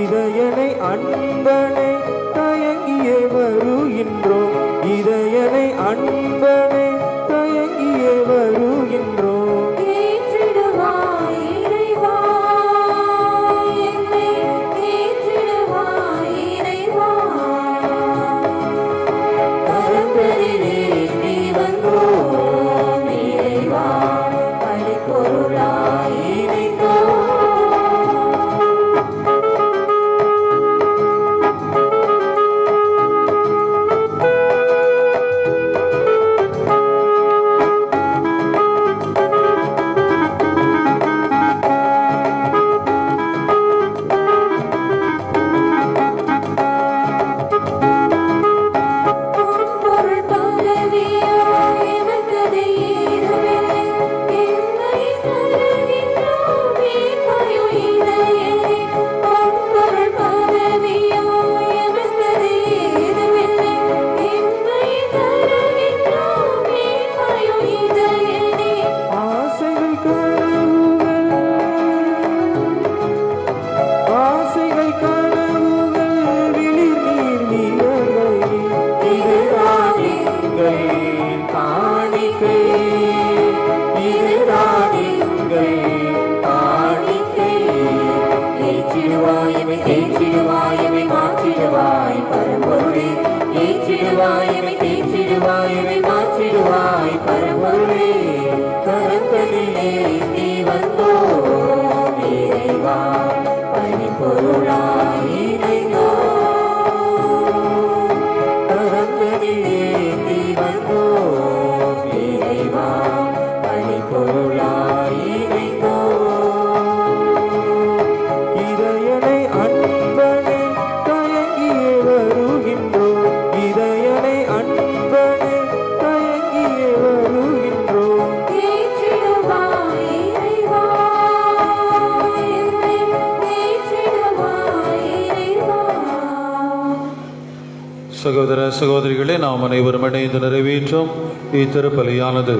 [SPEAKER 7] இதயனை அன்பனை தயங்கியே வருகின்றோம், இதயனை அன்பனை தயங்கியே வருகின்றோம்.
[SPEAKER 1] பரிபொருளாய் ஏற்றிடுவாய் எமை தேற்றிடுவாய் எமை மாற்றிடுவாய் பரம்பொருளே ஏற்றிடுவாய் எமை தேற்றிடுவாய் எமை மாற்றிடுவாய் பரம்பொருளே கரங்களிலே நீ வந்தோம் இறைவா பரிபொருளாய் இறைந்தோம் கரங்களிலே நீ வந்தோம் இறைவா பரிபொருளாய் இறைந்தோம்
[SPEAKER 7] இதயனை அன்பனை தயங்கியே வருகின்றோம் இதயனை அன்பனை தயங்கியே வருகின்றோம்
[SPEAKER 1] தேற்றிடுவாய் இறைவா என்னை தேற்றிடுவாய் இறைவா.
[SPEAKER 3] சகோதர சகோதரிகளே, நாம் அனைவரும் இணைந்து நிறைவேற்றும் இத்திருப்பலியானது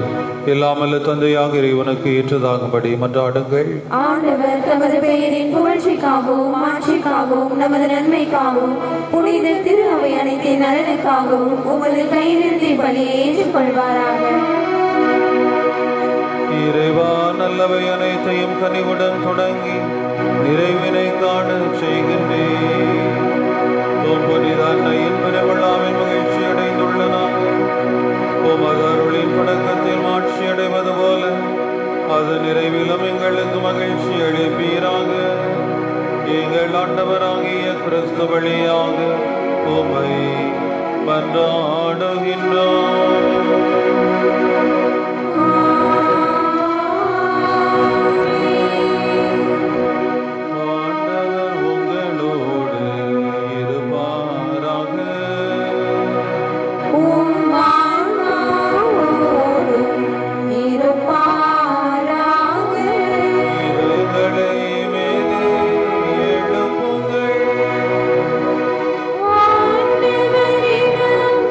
[SPEAKER 3] எல்லாமல்ல தந்தையாக இறைவனுக்கு ஏற்றதாகும்படி மன்றாடுங்கள்.
[SPEAKER 1] ஆண்டவர் தமது பெயரின் புகழ்ச்சிக்காகவும் ஆட்சிக்காகவும் நமது நன்மைக்காகவும் புனித திரு அவை அனைத்தின் நலனுக்காகவும் உமது கைவிருத்தி பலியை ஏற்றுக்கொள்வாராக.
[SPEAKER 3] இறைவா, நல்லவை அனைத்தையும் கனிவுடன் தொடங்கி நிறைவினை காண செய்கின்றேன். புனித அன்னையின் பிறவிழாவின் மகிழ்ச்சி அடைந்துள்ள நாங்கள் உமது அருளின் தொடக்கத்தில் மாட்சி அடைவது போல அது நிறைவிலும் எங்களுக்கு மகிழ்ச்சி அளிப்பீராக. எங்கள் ஆண்டவராகிய கிறிஸ்து வழியாக உம்மை மன்றாடுகின்றோம். ஆண்டவர் உங்களோடு இருப்பாராக.
[SPEAKER 1] உம் ஆன்மாவோடும் இருப்பாராக.
[SPEAKER 3] இவைகளை மேலே எழுப்புங்கள்.
[SPEAKER 1] ஆண்டவரிடம்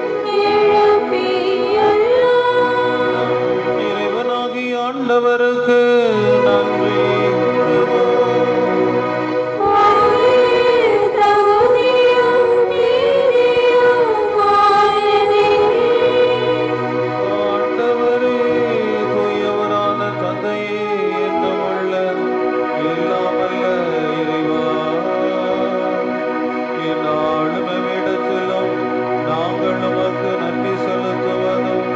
[SPEAKER 1] எழுப்பியுள்ளோம்.
[SPEAKER 3] இறைவனாகிய ஆண்டவருக்கு நன்றி.
[SPEAKER 1] தகுதியும் நீதியுமானதே.
[SPEAKER 3] ஆண்டவரே, தூயவரான தந்தையே, என்றுமுள்ள எல்லாமல்ல இறைவா, எந்நாளும் எவ்விடத்திலும் நாங்கள் உமக்கு நன்றி செலுத்துவதும்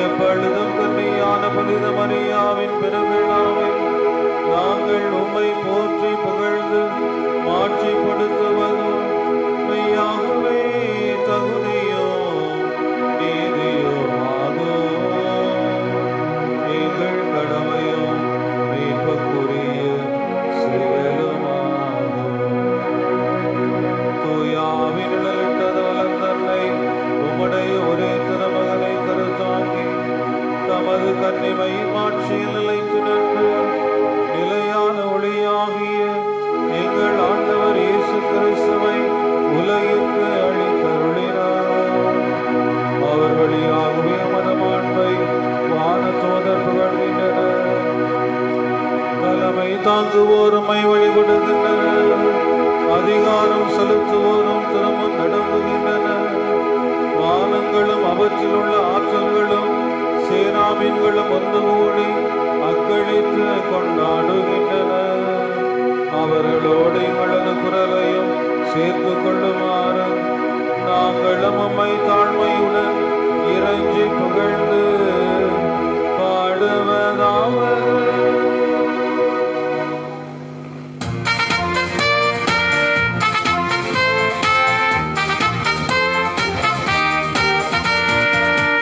[SPEAKER 3] எப்பொழுதும் கன்னியான புனித மரியாவின் பெருவிழாவை நாங்கள் உம்மை போற்றி புகழ்ந்து மாட்சிப்படுத்துவதும் மெய்யாகவே தகுதியும் நீதியுமாகும். எங்கள் கடமையும் மீட்புக்குரிய செயலுமாகும். தூயாவின் நிழலிட்டது வளர்ந்தன்னை உம்முடைய ஒரே திருமகனை கருத்தாங்கி தமது கன்னிமையின் மாட்சியில் நிலைத்து நின்று நிலையான ஒளியாகிய எங்கள் ஆண்டவர் இயேசு கிறிஸ்துவை உலகிற்கு அளித்தருளினார். அவர் வழியாகவே மதமாண்பை வானதூதர் புகழ்கின்றனர். தலைமை தாங்குவோருமை வழிபடுகின்றனர். அதிகாரம் செலுத்துவோரும் திரும்பும் நடங்குகின்றனர். வானங்களும் அவற்றில் உள்ள ஆற்றல்களும் சேனாமீன்களும் ஒன்று கூடி அக்களித்து கொண்டாடுகின்றனர். அவர்களோடு எங்களது குரலையும் சேர்த்து கொள்ளுமாறு நாங்களும் உம்மை தாழ்மையுடன் இறைஞ்சி புகழ்ந்து பாடுவதாவது.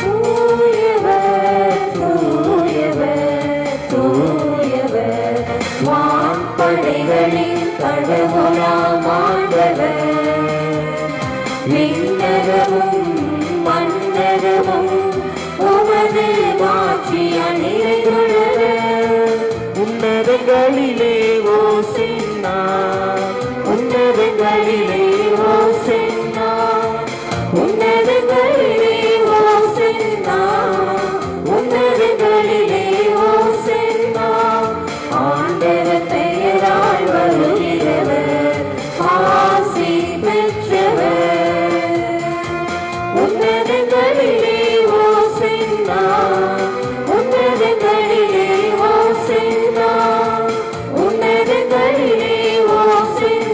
[SPEAKER 1] தூயவர், தூயவர், தூயவர், வான்படைகளின் கடவுளாம் ஆண்டவர். விண்ணகமும் மண்ணகமும் உமது மாட்சியால் நிறைந்துள்ளது.
[SPEAKER 7] உன்னதங்களிலே ஓசைனா
[SPEAKER 1] உன்னதங்களிலே ஓசைனா, உன்னதங்களிலே ஓசைனா, உன்னதங்களிலே ஓசைனா. ஆண்டவர் பெயரால் வருகிறவர் ஆசி பெற்றவர். உன்னதங்களிலே ஓசைனா, உன்னதங்களிலே ஓசைனா, உன்னதங்களிலே ஓசைனா.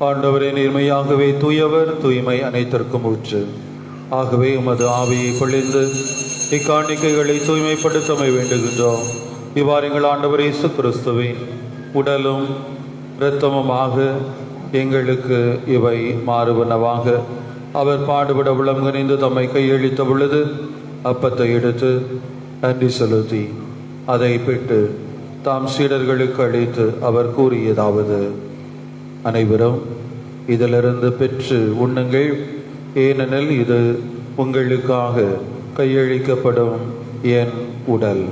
[SPEAKER 3] ஆண்டவரே, நேர்மையாகவே தூயவர், தூய்மை அனைத்திற்கும் ஊற்று. ஆகவே உமது ஆவியை பொழிந்து இக்காணிக்கைகளை தூய்மைப்படுத்தமை வேண்டுகின்றோம். இவ்வாறு எங்கள் ஆண்டவர் இயேசு கிறிஸ்துவின் உடலும் இரத்தமுமாக எங்களுக்கு இவை மாறுவனவாக. அவர் பாடுபட விளங்கணிந்து தம்மை கையளித்த பொழுது அப்பத்தை எடுத்து நன்றி செலுத்தி அதை பெற்று தாம் சீடர்களுக்கு அளித்து அவர் கூறியதாவது: அனைவரும் இதிலிருந்து பெற்று உண்ணுங்கள், ஏனெனில் இது உங்களுக்காக கையளிக்கப்படும் என் உடல்.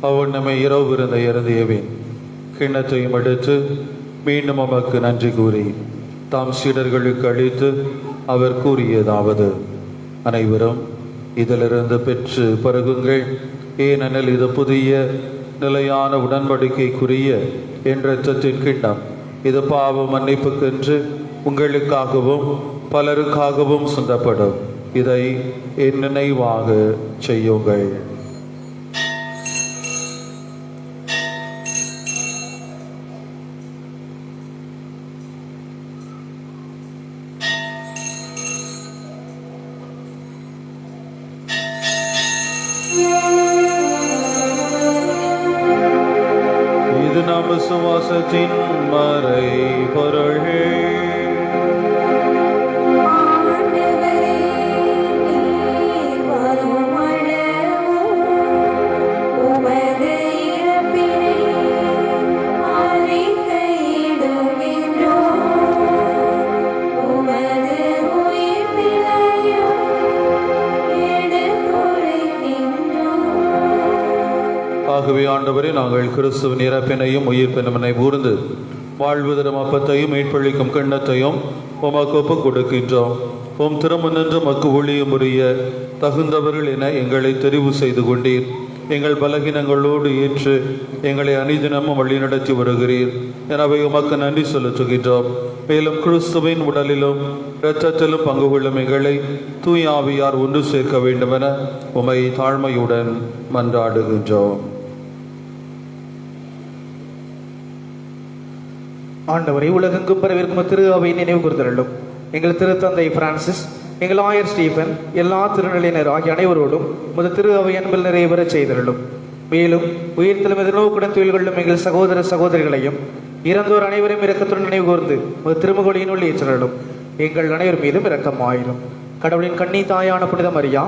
[SPEAKER 3] அவர் நம்மை இரவு விருந்தை இறந்தியவேன் கிண்ணத்தையும் எடுத்து மீண்டும் நமக்கு நன்றி கூறி தாம் சீடர்களுக்கு அளித்து அவர் கூறியதாவது: அனைவரும் இதிலிருந்து பெற்று பருகுங்கள், ஏனெனில் இது புதிய நிலையான உடன்படிக்கைக்குரிய என் இரத்தத்தின் கிண்ணம். இது பாவ மன்னிப்புக்கென்று உங்களுக்காகவும் பலருக்காகவும் சிந்தப்படும். இதை என் நினைவாக செய்யுங்கள். இது நம் விசுவாசத்தின் மறை பொருள்கள். ஆகவே ஆண்டவரே, நாங்கள் கிறிஸ்துவின் இறப்பினையும் உயிர்ப்பினை ஊர்ந்து வாழ்வு தரும் அப்பத்தையும் மீட்பளிக்கும் கிண்ணத்தையும் உமக்கு ஒப்புக் கொடுக்கின்றோம். உம் திருமுன்னின்று மக்கு ஊழியம் புரிய தகுந்தவர்கள் என எங்களை தெரிவு செய்து கொண்டீர். எங்கள் பலகீனங்களோடு ஏற்று எங்களை அனிதினமும் வழிநடத்தி வருகிறீர். எனவே உமக்கு நன்றி செலுத்துகின்றோம். மேலும் கிறிஸ்துவின் உடலிலும் இரத்தத்திலும் பங்கு கொள்ளும் எங்களை தூய ஆவியார் ஒன்று சேர்க்க வேண்டுமென உமை தாழ்மையுடன் மன்றாடுகின்றோம்.
[SPEAKER 9] ஆண்டவரை, உலகெங்கும் பரவிருக்கும் திரு அவை நினைவு கூர்ந்தருளும். எங்கள் திருத்தந்தை பிரான்சிஸ், எங்கள் ஆயர் ஸ்டீபன், எல்லா திருநிலையினர் ஆகிய அனைவரோடும் முத திரு அவை அன்பில் நிறைவேறச் செய்தருளும். மேலும் உயிர்த்தலும் எதிர்நோக்குடன் தொழில் கொள்ளும் எங்கள் சகோதர சகோதரிகளையும் இறந்தோர் அனைவரையும் இரக்கத்துடன் நினைவு கூர்ந்து முத திருமுகொழியினுள் ஏற்றருளும். எங்கள் அனைவர் மீதும் இரக்கமாயிரும். கடவுளின் கன்னி தாயான புனித மரியா,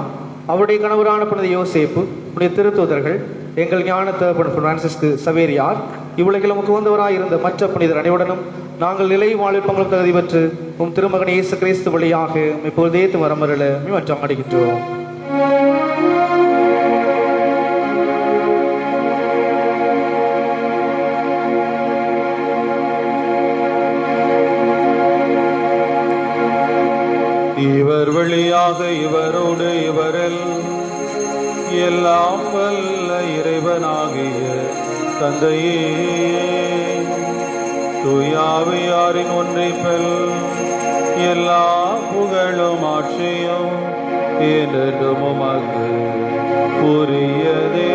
[SPEAKER 9] அவருடைய கணவரான புனித யோசேப்பு, புனித திருத்தூதர்கள், எங்கள் ஞான தகப்பன் பிரான்சிஸ்கு சவேரியார், இவ்வுலகில் நமக்கு வந்தவராய் இருந்த மற்ற புனிதர் அனைவருடனும் நாங்கள் நிலை வாழ்விப்பங்களும் தகுதி பெற்று உம் திருமகன் இயேசு கிறிஸ்து வழியாக இப்பொழுதே வரமருள மன்றம் அடைகின்றோம்.
[SPEAKER 3] இவர் வழியாக இவரோடு இவரில் எல்லாம் வல்ல இறைவனாகிய தந்தையே, தூயாவியாரின் ஒன்றைப்பெல் எல்லா புகழும் ஆட்சியும் என்றும் உமக்கு உரியதே.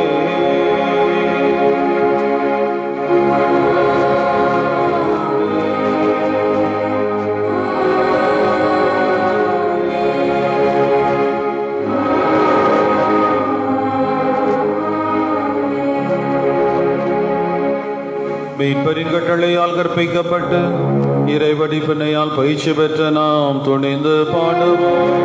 [SPEAKER 3] மீட்பரின் கட்டளையால் கற்பிக்கப்பட்டு இறைவடிப்பினையால் பயிற்சி பெற்ற நாம் துணிந்து பாடுவோம்.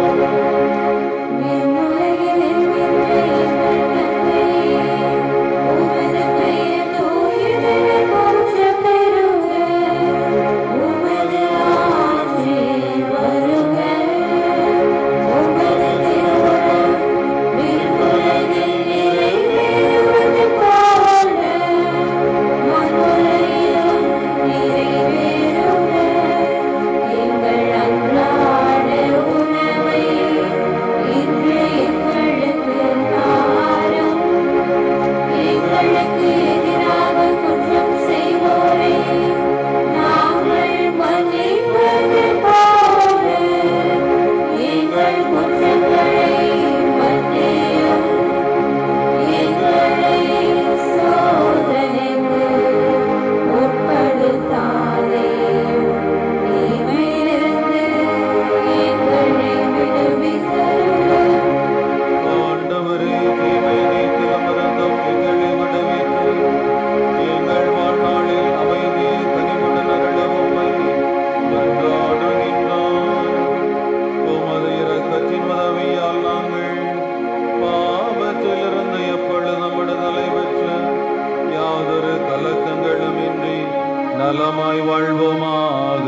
[SPEAKER 3] நலமாய் வாழ்வோமாக.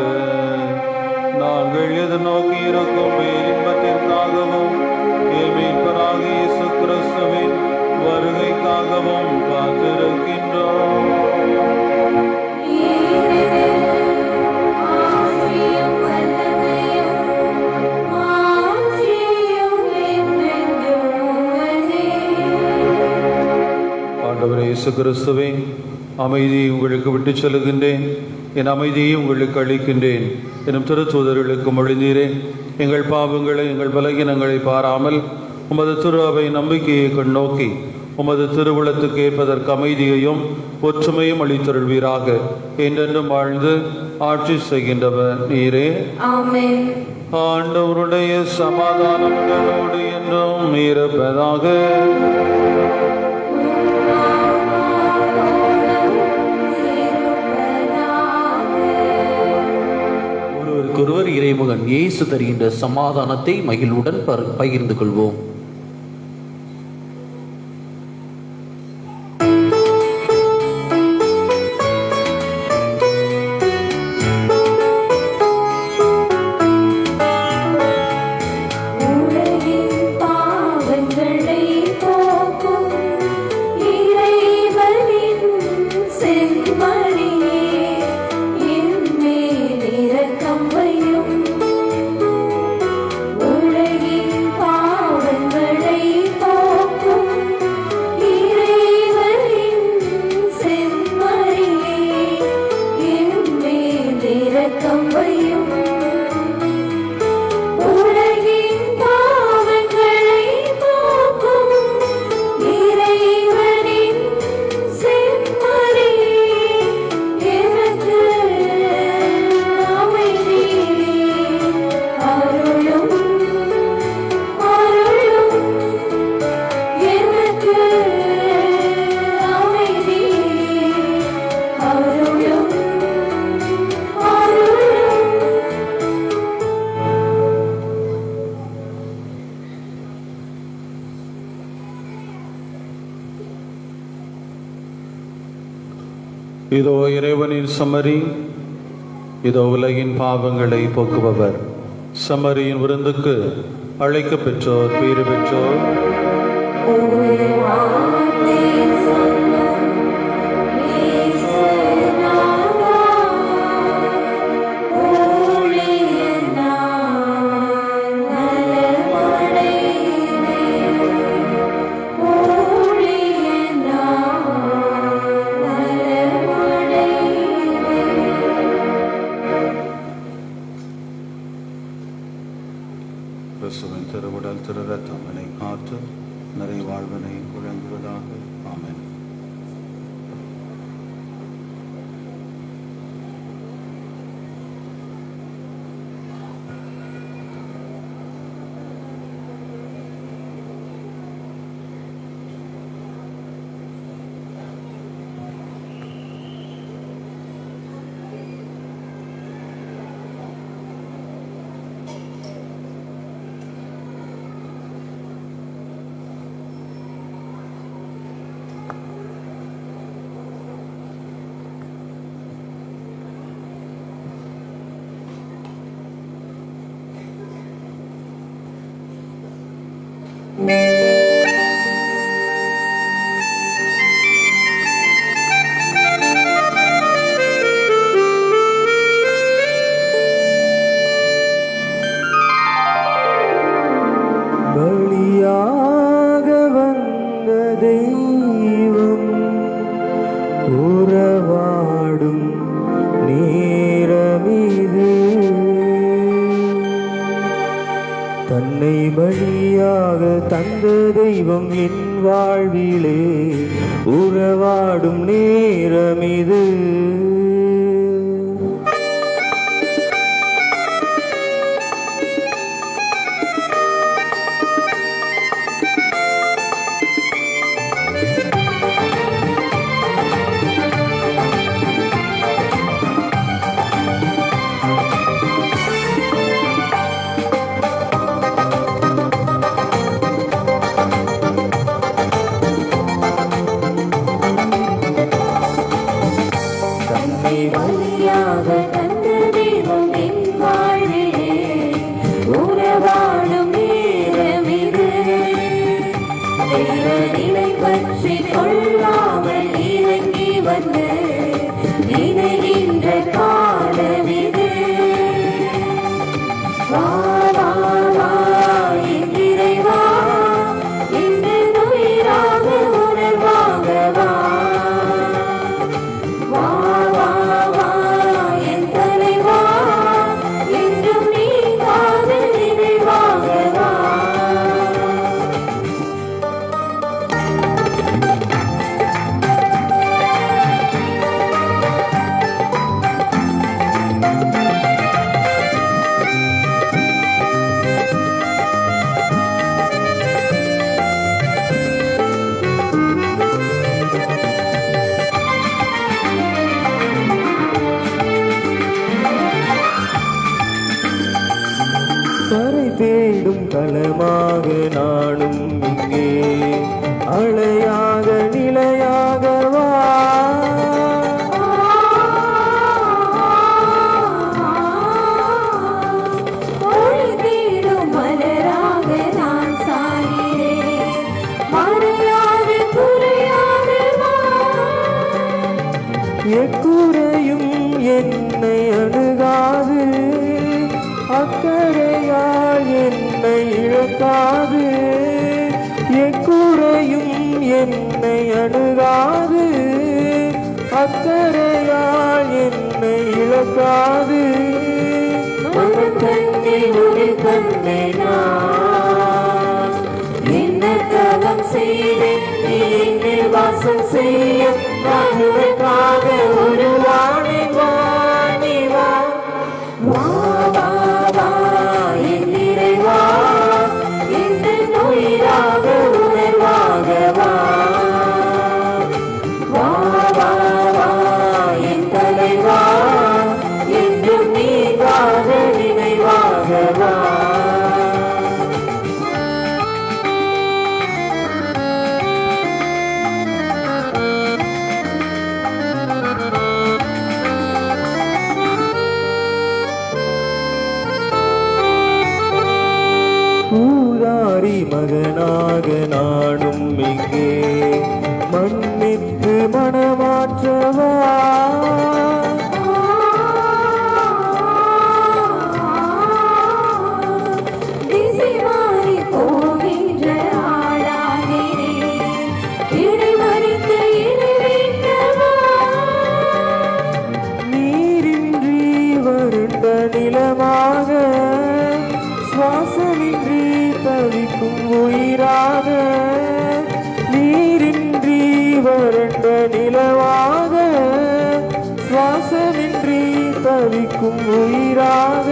[SPEAKER 3] நாங்கள் எதிர்நோக்கி இருக்கும் பேரின்பத்திற்காகவும் மீட்பராக இயேசு கிறிஸ்துவின் வருகைக்காகவும் காத்திருக்கின்றோம். ஆண்டவரே இயேசு கிறிஸ்துவே, அமைதியை உங்களுக்கு விட்டுச் செல்கின்றேன், என் அமைதியை உங்களுக்கு அளிக்கின்றேன் எனும் திருத்தூதர்களுக்கு மொழிந்தீரே. எங்கள் பாவங்களை எங்கள் பலகீனங்களை பாராமல் உமது திரு அவை நம்பிக்கையை கண்ணோக்கி உமது திருவுளத்துக்கு ஏற்பதற்கு அமைதியையும் ஒற்றுமையும் அளித்தருள்வீராக. என்றென்றும் வாழ்ந்து ஆட்சி செய்கின்றவர் நீரே.
[SPEAKER 1] ஆமென்.
[SPEAKER 3] ஆண்டவருடைய சமாதானங்களோடு என்றும் இருப்பதாக.
[SPEAKER 8] ஒருவர் இறைமகன் இயேசு தருகின்ற சமாதானத்தை மகிழ்வுடன் பகிர்ந்து கொள்வோம். இதோ இறைவனின் சமரி, இதோ உலகின் பாவங்களை போக்குபவர். சமரியின் விருந்துக்கு அழைக்க பெற்றோர் பேறு பெற்றோர். கிறிஸ்துவின் திருவுடல் திரு ரத்தமனை காத்து நிறைவாழ்வனை வழங்குவதாக. ஆமென்.
[SPEAKER 7] பலியாக வந்த தெய்வம் உறவாடும் நேரமிது. தன்னை பலியாக தந்த தெய்வம் என் வாழ்விலே உறவாடும் நேரமிது.
[SPEAKER 1] பலியாக தந்த தெய்வம் என் வாழ்விலே உறவாடும் நேரம் இது. தெய்வ நிலை பற்றி கொள்ளாமல் இறங்கி வந்து நினைகின்ற காலம் இது. வா வா வா என் இறைவா, இன்று உயிராக உணர்வாக வா. வா வா வா என் தலைவா, என்றும் நீ காதல் நினைவாக வா.
[SPEAKER 7] கரை தேடும் களமாக நானும் இங்கே அலையாக நிலையாக வா.
[SPEAKER 1] ஒளி தேடும் மலராக நான் சாகிறேன், மறையாக குறையாக வா.
[SPEAKER 7] எக்குறையும் என்னை அணுகாது, அக்கறையால் என்னை இழக்காது. எக்குறையும் என்னை அணுகாது, அக்கறையால் என்னை இழக்காது.
[SPEAKER 1] மனக்கண்ணில் ஒளி கண்டேன் நான், என்ன தவம் செய்தேன் நீ என்னில் வாசம் செய்ய. நான் உனக்காக உருவானேன், வா நீ வா. வா வா வா என் இறைவா, இன்று உயிராக உணர்வாக வா. வா வா வா என் தலைவா, என்றும் நீங்காத நினைவாக வா.
[SPEAKER 7] பூதாரி மகனாக நானும் இங்கே மன்னித்து மனமாற்றவா.
[SPEAKER 1] திசை மாறி போகின்ற ஆளாகிறேன், இடைமறித்து இடைவேண்டவா.
[SPEAKER 7] நீரின்றி வறண்ட நிலமாக, சுவாசமின்றி தவிக்கும் உயிராக. நீரின்றி வறண்ட நிலவாக, சுவாசமின்றி தவிக்கும் உயிராக.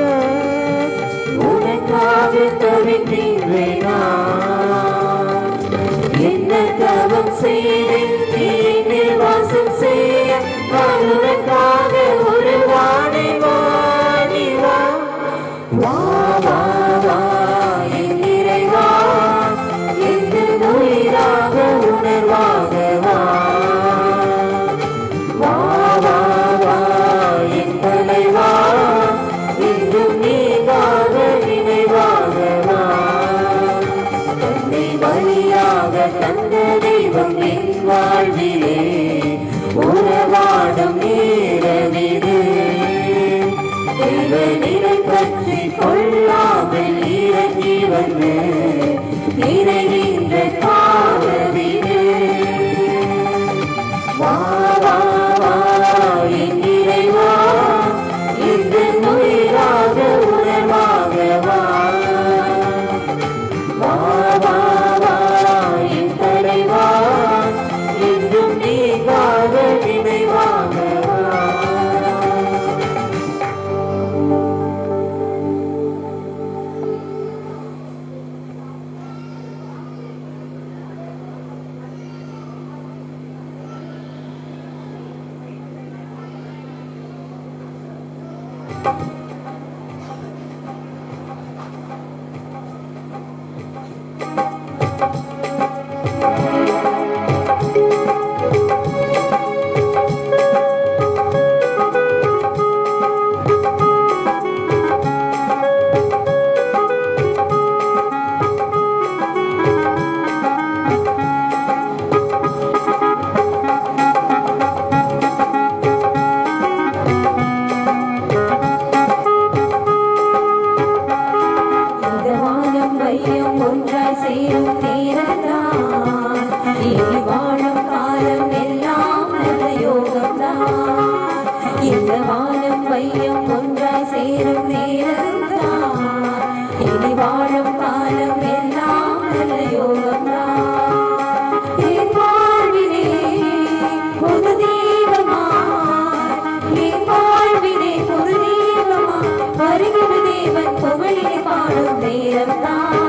[SPEAKER 1] உனக்காக தவிக்கின்றேன் நான், என்ன தவம் செய்தேன் நீ என்னில் வாசம் செய்ய. நான் உனக்காக உருவானேன், வா நீ வா. வா வா வா என் இறைவா, என்று உயிராக உணர்வாக வா. வா வா வா என் தலைவா, என்றும் நீங்காத நினைவாக வா. தன்னை பலியாக தந்த தெய்வம் என் வாழ்விலே உறவாடும் நேரம் இது. தெய்வ நிலை பற்றி கொள்ளாமல் இறங்கி வந்து நிறைகின்ற காலம் இது. வா வா வா என் இறைவா, இன்று உயிராக உணர்வாக வா. வா வா வா என் தலைவா, என்றும் நீங்காத நினைவாக வா. வையம் ஒன்றாய் சேரும் நேரம்தான் இனி வாழும் காலம் எல்லாம் நல்ல யோகம்தான் என் வாழ்விலே புது தீபமாய் என் வாழ்விலே புது தீபமாய் வருகிற தேவன் புகழிலே பாடும் நேரம்தான்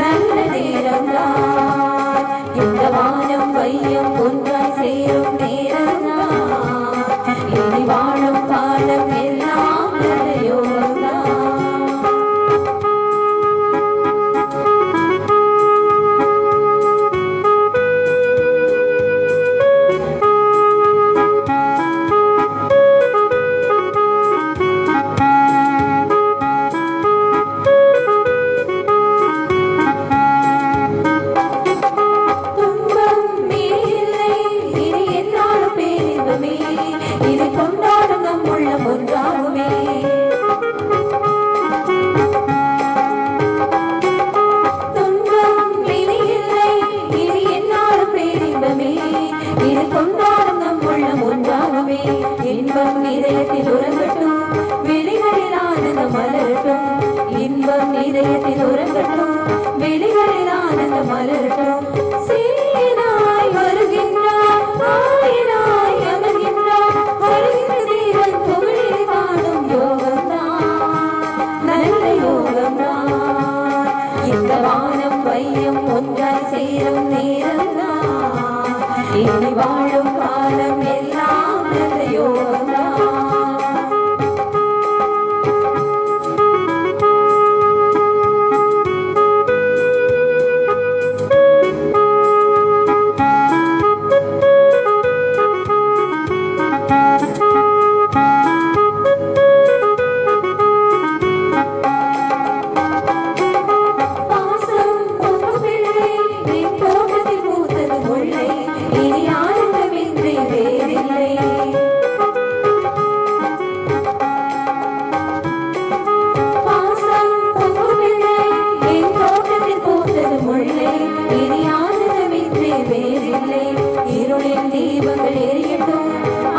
[SPEAKER 1] நல்ல நேரம்தான் இந்த வானம் வையம் ஒன்றாய் சேரும் நேரம்தான் இனி வாழும் காலம் எல்லாம் நல்ல யோகம்தான் துன்பம் இல்லை இனி என்னாலும் பேரின்பமே இது கொண்டாடும் நம் உள்ளம் ஒன்றாகுமே துன்பம் இனி இல்லை இனி என்னாலும் பேரின்பமே இது கொண்டாடும் நம் உள்ளம் ஒன்றாகுமே இன்பம் இதயத்தில் உறங்கட்டும் வெளிகளில் ஆனந்தம் மலரட்டும் இன்பம் இதயத்தில் உறங்கட்டும் வெளிகளில் ஆனந்தம் மலரட்டும் சீனாய் வருகின்றார் ஆயினாய் அமர்கின்றார் வருகின்ற தேவன் புகழிலே காணும் யோகம்தான் நல்ல யோகம்தான் இந்த வானம் வையம் ஒன்றாய் சேரும் நேரம்தான் இனி வாழும் காலம் எல்லாம் நல்ல யோகம்தான் பாசம் பொங்கு பிள்ளை என் தோட்டத்தில் பூத்தது முல்லை இனி ஆனந்தமின்றி வேறில்லை பாசம் பொங்கு பிள்ளை என் தோட்டத்தில் பூத்தது முல்லை இனி ஆனந்தமின்றி வேறில்லை இருளின் தீபங்கள் எரியட்டும்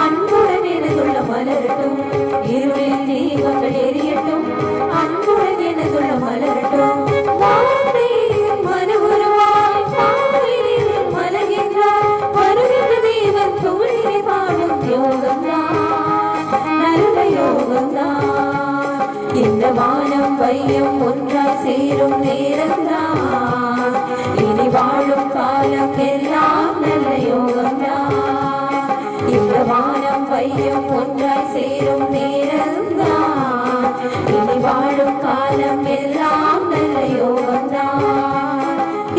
[SPEAKER 1] அன்புடன் எனதுள்ள மலரட்டும் இருளின் தீபங்கள் எரியட்டும் அன்புடன் எனதுள்ள மலரட்டும் வானத்தில் மனவுருவாய் பாரினில் மலர்கின்றார் வருகின்ற தேவன் புகழிலே பாடும் யோகம்தான் நல்ல யோகம்தான் இந்த வானம் வையம் ஒன்றாய் சேரும் நேரம்தான் இனி வாழும் காலம் எல்லாம் நல்ல யோகம்தான் இந்த வானம் வையம் ஒன்றாய் சேரும் நேரம்தான் இனி வாழும் காலம் எல்லாம் நல்ல யோகம்தான்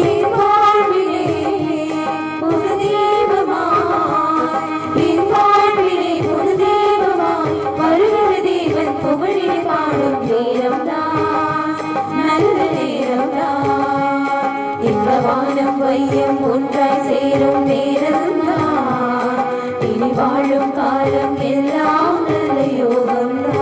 [SPEAKER 1] என் வாழ்விலே புது தீபமாய் என் வாழ்விலே புது தீபமாய் வருகிற தேவன் புகழிலே பாடும் நேரம்தான் நல்ல நேரம்தான் இந்த வானம் வையம் ஒன்றாய் சேரும் நேரம்தான் இனி வாழும் காலம் எல்லாம் நல்ல யோகம்தான்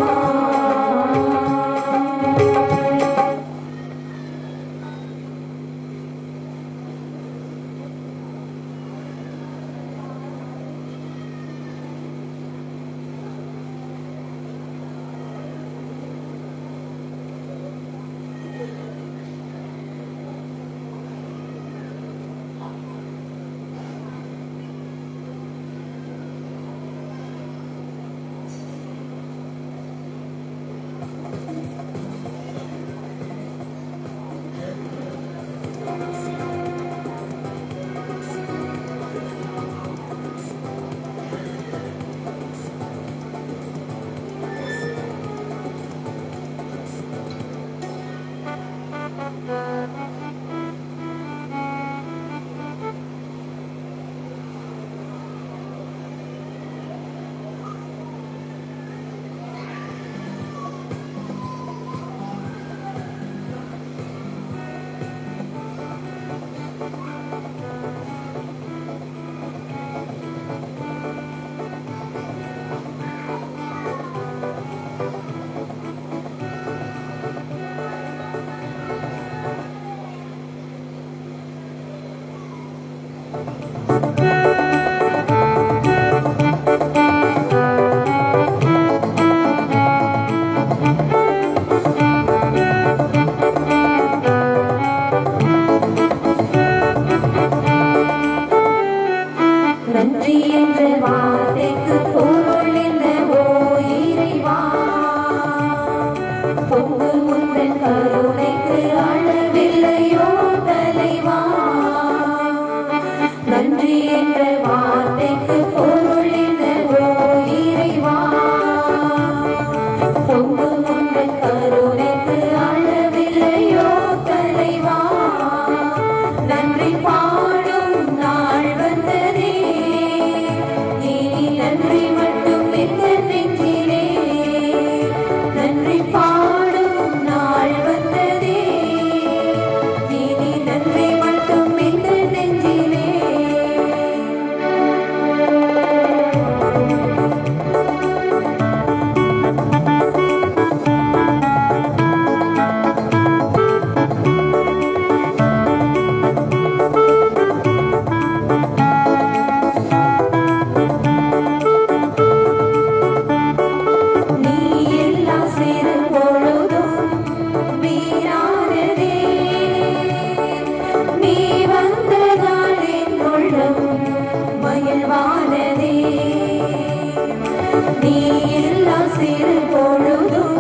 [SPEAKER 1] சிறு பொழுதும்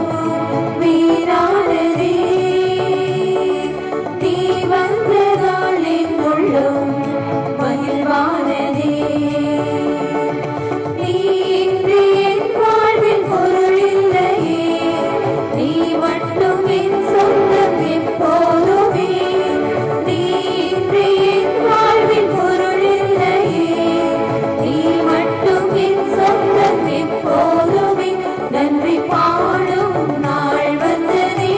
[SPEAKER 1] வீரானதே. நீ வந்ததால் என் உள்ளம் மகிழ்வானதே. நீ இன்றி என் வாழ்வில் பொருள் இல்லையே. நீ மட்டும் என் சொந்தம் எப்போதுமே. நீ இன்றி என் வாழ்வில் பொருள் இல்லையே. நீ மட்டும் என் சொந்தம் எப்போதுமே. நன்றி பாடும் நாள் வந்ததே.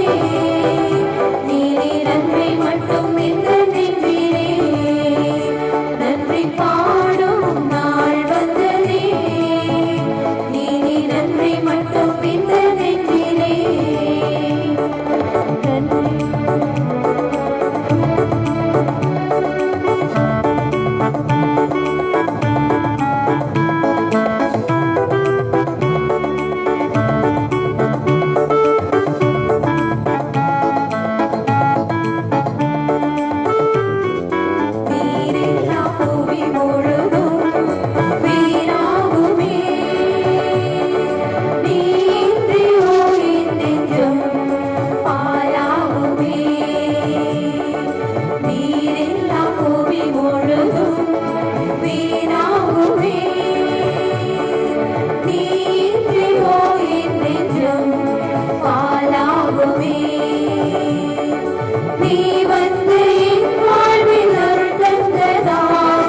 [SPEAKER 1] நீ நன்றி மட்டும் இந்த நெஞ்சிலே. நன்றி பாடும் நாள் வந்ததே. நீ நன்றி மட்டும் இந்த நெஞ்சிலே. நன்றி நீரில்லா புவி முழுதும் வீணாகுமே. நீ இன்றியோ என் நெஞ்சம் பாழாகுமே. நீரில்லா புவி முழுதும் வீணாகுமே. நீ இன்றியோ என் நெஞ்சம் பாழாகுமே. நீ வந்து என் வாழ்வில் அருள் தந்ததால்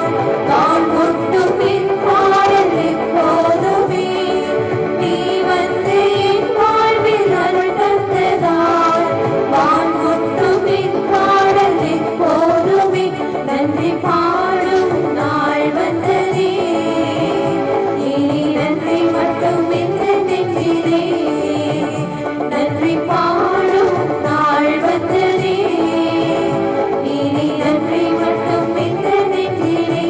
[SPEAKER 1] நான் ஒட்டும் என் பாடல் எப்போதுமே. நீ வந்து என் வாழ்வில் அருள் தந்ததால் நான் ஒட்டும் என் பாடல் எப்போதுமே. நன்றி பாடும் நாள் வந்ததே. இனி நன்றி மட்டும் இந்த நெஞ்சிலே. நன்றி பாடும் நாள் வந்ததே. இனி நன்றி மட்டும் இந்த நெஞ்சிலே.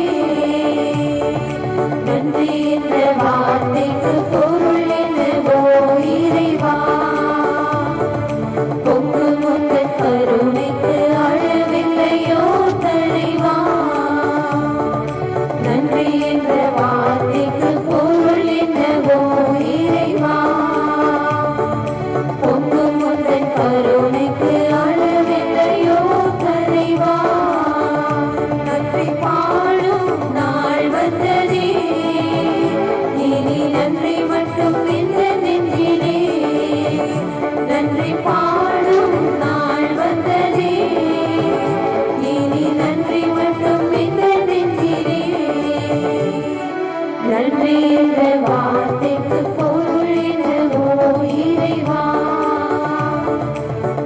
[SPEAKER 1] நன்றி என்ற வார்த்தைக்கு பொருள் என்னவோ இறைவா. பொங்கும் உந்தன் கருணைக்கு அளவில்லையோ தலைவா. நன்றி என்ற வார்த்தைக்கு பொருள் என்னவோ இறைவா. பொங்கும் உந்தன் கருணைக்கு அளவில்லையோ தலைவா. நன்றி பாடும் நாள் வந்ததே. இனி நன்றி மட்டும் இந்த நெஞ்சிலே. நன்றி பாடும் நாள் வந்ததே. இனி நன்றி மட்டும் இந்த நெஞ்சிலே. நன்றி என்ற வார்த்தைக்கு பொருள் என்னவோ இறைவா.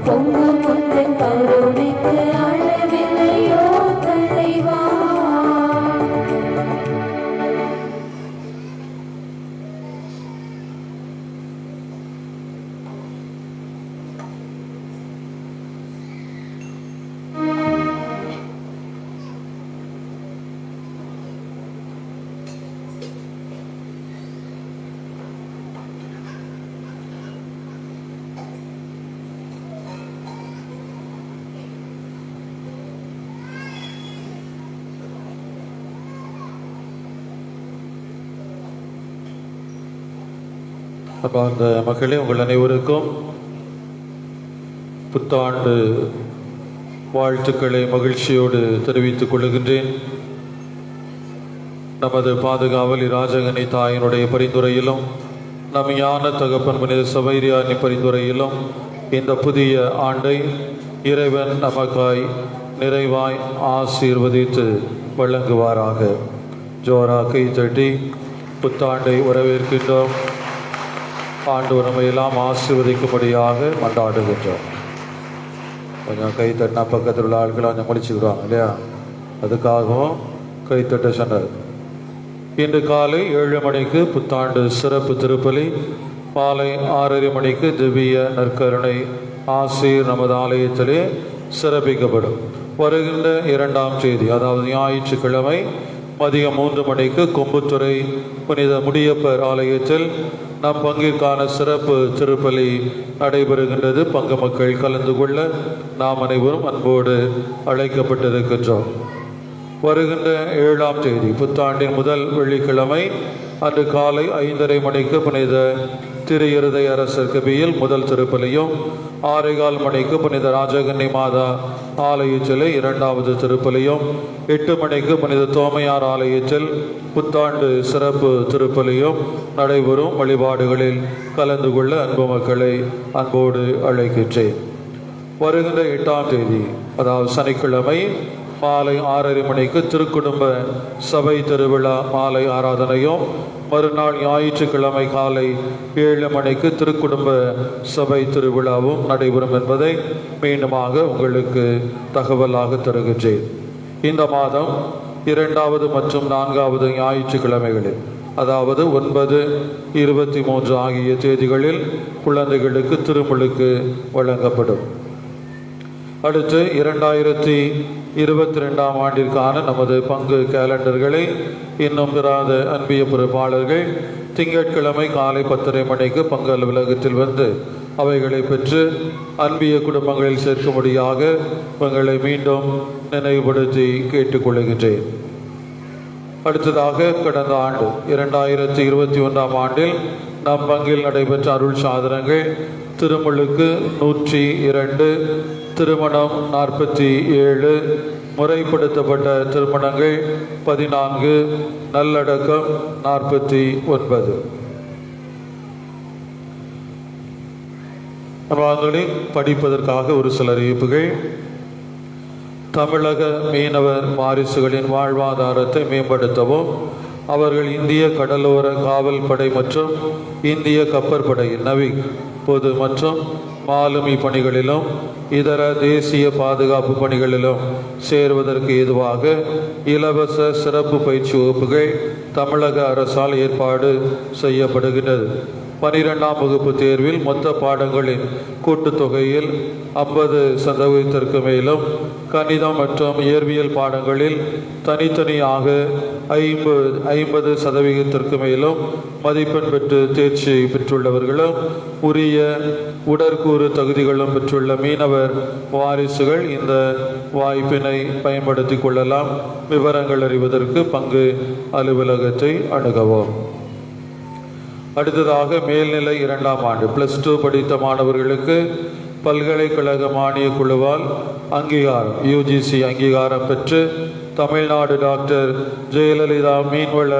[SPEAKER 1] பொங்கும் உந்தன் கருணைக்கு அளவில்லையோ தலைவா.
[SPEAKER 3] அன்பார்ந்த மக்களே, உங்கள் அனைவருக்கும் புத்தாண்டு வாழ்த்துக்களை மகிழ்ச்சியோடு தெரிவித்துக் கொள்கின்றேன். நமது பாதுகாவலி ராஜகனி தாயினுடைய பரிந்துரையிலும் நம் ஞான தகப்பன் புனித சபைரியாரின் பரிந்துரையிலும் இந்த புதிய ஆண்டை இறைவன் நமக்காய் நிறைவாய் ஆசீர்வதித்து வழங்குவாராக. ஜோரா கை தட்டி புத்தாண்டை வரவேற்கின்றோம். ஆண்டவர் நம்மை எல்லாம் ஆசீர்வதிக்கும்படியாக மன்றாடுகின்றோம். கொஞ்சம் கை தட்டினா பக்கத்தில் உள்ள ஆட்களை கொஞ்சம் முடிச்சுக்கிடுவாங்க இல்லையா? அதுக்காகவும் கைத்தட்ட சொன்னார். இன்று காலை 7 மணிக்கு புத்தாண்டு சிறப்பு திருப்பலி, மாலை 6:30 மணிக்கு திவ்ய நற்கருணை ஆசீர் நமது ஆலயத்திலே சிறப்பிக்கப்படும். வருகின்ற 2ஆம் தேதி, அதாவது ஞாயிற்றுக்கிழமை மதியம் 3 மணிக்கு கொம்புத்துறை புனித முடியப்பர் ஆலயத்தில் நம் பங்கிற்கான சிறப்பு திருப்பலி நடைபெறுகின்றது. பங்கு மக்கள் கலந்து கொள்ள நாம் அனைவரும் அன்போடு அழைக்கப்பட்டிருக்கின்றோம். வருகின்ற 7ஆம் தேதி புத்தாண்டின் முதல் வெள்ளிக்கிழமை அன்று காலை 5:30 மணிக்கு புனித திரு இருதய அரசர் கபியில் முதல் திருப்பலியும் 6:15 மணிக்கு புனித ராஜகன்னி மாதா ஆலயத்தில் 2வது திருப்பலியும் 8 மணிக்கு புனித தோமையார் ஆலயத்தில் புத்தாண்டு சிறப்பு திருப்பலியும் நடைபெறும். வழிபாடுகளில் கலந்து கொள்ள அன்பு மக்களை அன்போடு அழைக்கின்றேன். வருகின்ற 8ஆம் தேதி அதாவது சனிக்கிழமை மாலை 6:30 மணிக்கு திருக்குடும்ப சபை திருவிழா மாலை ஆராதனையும், மறுநாள் ஞாயிற்றுக்கிழமை காலை 7 மணிக்கு திருக்குடும்ப சபை திருவிழாவும் நடைபெறும் என்பதை மீண்டுமாக உங்களுக்கு தகவலாக தருகின்றேன். இந்த மாதம் 2வது மற்றும் 4வது ஞாயிற்றுக்கிழமைகளில் அதாவது 9, 23 ஆகிய தேதிகளில் குழந்தைகளுக்கு திருமுழுக்கு வழங்கப்படும். அடுத்து 2022ஆம் ஆண்டிற்கான நமது பங்கு கேலண்டர்களை இன்னும் பெறாத அன்பிய பொறுப்பாளர்கள் திங்கட்கிழமை காலை 10:30 மணிக்கு பங்கு அலுவலகத்தில் வந்து அவைகளை பெற்று அன்பிய குடும்பங்களில் சேர்க்கும்படியாக உங்களை மீண்டும் நினைவுபடுத்தி கேட்டுக்கொள்கின்றேன். அடுத்ததாக கடந்த ஆண்டு 2021ஆம் ஆண்டில் நம் பங்கில் நடைபெற்ற அருள் சாதனங்கள்: திருமுழுக்கு 102, திருமணம் 47, முறைப்படுத்தப்பட்ட திருமணங்கள் 14, நல்லடக்கம் 49. அவர்களின் படிப்பதற்காக ஒரு சில அறிவிப்புகள். தமிழக மீனவர் வாரிசுகளின் வாழ்வாதாரத்தை மேம்படுத்தவும் அவர்கள் இந்திய கடலோர காவல் படை மற்றும் இந்திய கப்பற்படையின் நவீன பொது மற்றும் மாலுமி பணிகளிலும் இதர தேசிய பாதுகாப்பு பணிகளிலும் சேருவதற்கு ஏதுவாக இலவச சிறப்பு பயிற்சி வகுப்புகள் தமிழக அரசால் ஏற்பாடு செய்யப்படுகின்றது. 12ஆம் வகுப்பு தேர்வில் மொத்த பாடங்களின் கூட்டுத்தொகையில் 50% மேலும், கணிதம் மற்றும் இயற்பியல் பாடங்களில் தனித்தனியாக 50% மேலும் மதிப்பெண் பெற்று தேர்ச்சி பெற்றுள்ளவர்களும் உரிய உடற்கூறு தகுதிகளும் பெற்றுள்ள மீனவர் வாரிசுகள் இந்த வாய்ப்பினை பயன்படுத்தி கொள்ளலாம். விவரங்கள் அறிவதற்கு பங்கு அலுவலகத்தை அணுகவும். அடுத்ததாக மேல்நிலை 2ஆம் ஆண்டு +2 படித்த மாணவர்களுக்கு பல்கலைக்கழக மானிய குழுவால் அங்கீகாரம் UGC அங்கீகாரம் பெற்று தமிழ்நாடு டாக்டர் ஜெயலலிதா மீன்வள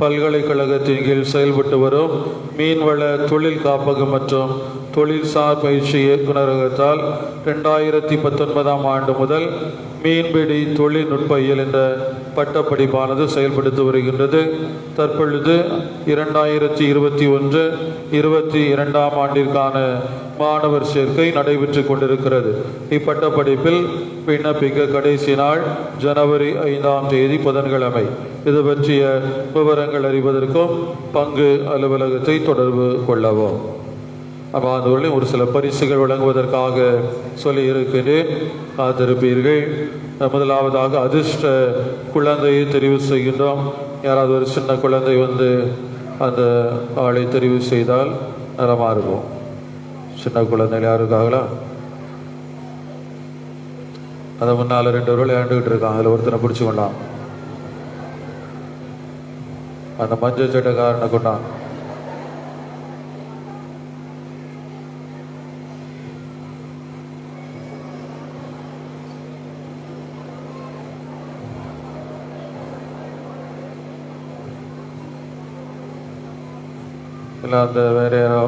[SPEAKER 3] பல்கலைக்கழகத்தின் கீழ் செயல்பட்டு வரும் மீன்வள தொழில் காப்பகம் மற்றும் தொழில்சார் பயிற்சி இயக்குநரகத்தால் 2019ஆம் ஆண்டு முதல் மீன்பிடி தொழில்நுட்பியல் என்ற பட்டப்படிப்பானது செயல்படுத்தி வருகின்றது. தற்பொழுது 2021-22ஆம் ஆண்டிற்கான மாணவர் சேர்க்கை நடைபெற்று கொண்டிருக்கிறது. இப்பட்டப்படிப்பில் விண்ணப்பிக்க கடைசி நாள் ஜனவரி 5ஆம் தேதி புதன்கிழமை. இது பற்றிய விவரங்கள் அறிவதற்கும் பங்கு அலுவலகத்தை தொடர்பு கொள்ளவும். அம்மாந்தவர்களில் ஒரு சில பரிசுகள் வழங்குவதற்காக சொல்லி இருக்கின்றேன், காத்திருப்பீர்கள். முதலாவதாக அதிர்ஷ்ட குழந்தையை தெரிவு செய்கின்றோம். யாராவது ஒரு சின்ன குழந்தை வந்து அந்த ஆளை தெரிவு செய்தால் நலமாக இருக்கும். சின்ன குழந்தைகள் யாருக்காங்களா? அதை முன்னால் 2 பேர்கள் விளையாண்டுக்கிட்டு இருக்காங்க. அதில் ஒருத்தனை பிடிச்சி கொண்டான், அந்த மஞ்சள் சட்டைக்காரனை கொண்டான். இல்லை அந்த வேற யாரோ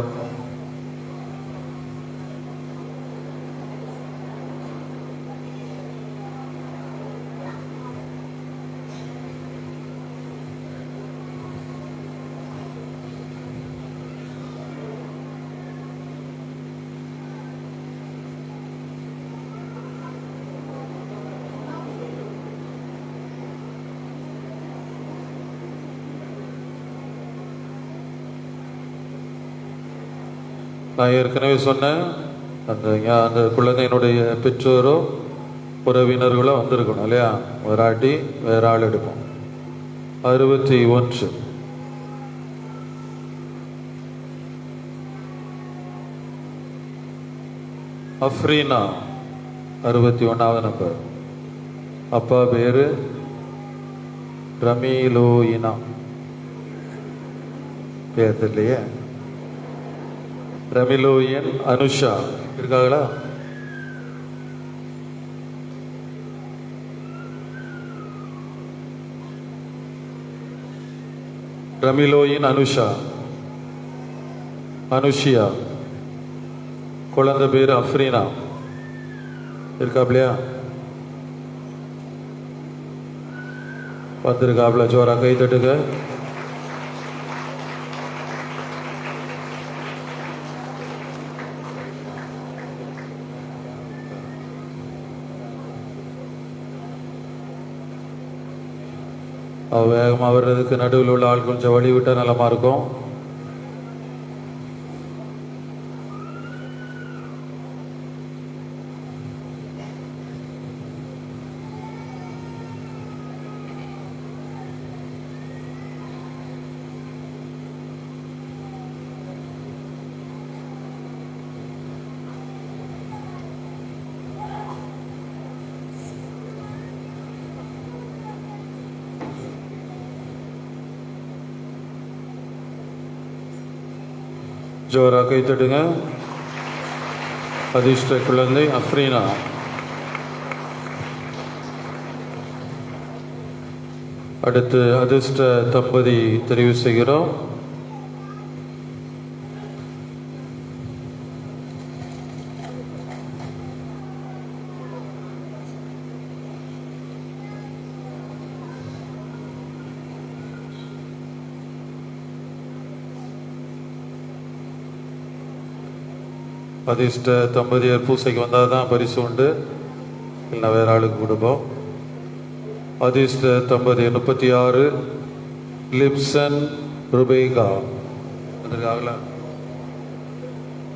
[SPEAKER 3] நான் ஏற்கனவே சொன்னேன், அந்த குழந்தையினுடைய பெற்றோரோ உறவினர்களோ வந்திருக்கணும் இல்லையா? வராட்டி வேற ஆள் எடுப்போம். 61 அஃப்ரீனா 61வது நம்பர். அப்பா பேரு ரமீலோயினா, பேர் தெரியலையே. ரமிலோயன் அனுஷா இருக்காங்களா? ரமிலோயின் அனுஷா, அனுஷியா, குழந்தை பேர் அஃப்ரீனா இருக்காப்லையா? வந்திருக்காப்ல, ஜோரா கை தட்டுங்க. வேகமாக வர்றதுக்கு நடுவில் உள்ள ஆள் கொஞ்சம் வழி விட்டால் நலமாக இருக்கும். ஜோரா கை தட்டுங்க. அதிர்ஷ்ட குழந்தை அஃப்ரீனா. அடுத்து அதிர்ஷ்ட தம்பதி தெரிவு செய்கிறோம். அதிர்ஷ்ட தம்பதியர் பூசைக்கு வந்தால் தான் பரிசு உண்டு, இல்லை வேற ஆளுக்கு கொடுப்போம். அதிர்ஷ்ட தம்பதியர் 36 லிப்சன் ருபேகா வந்திருக்காங்களா?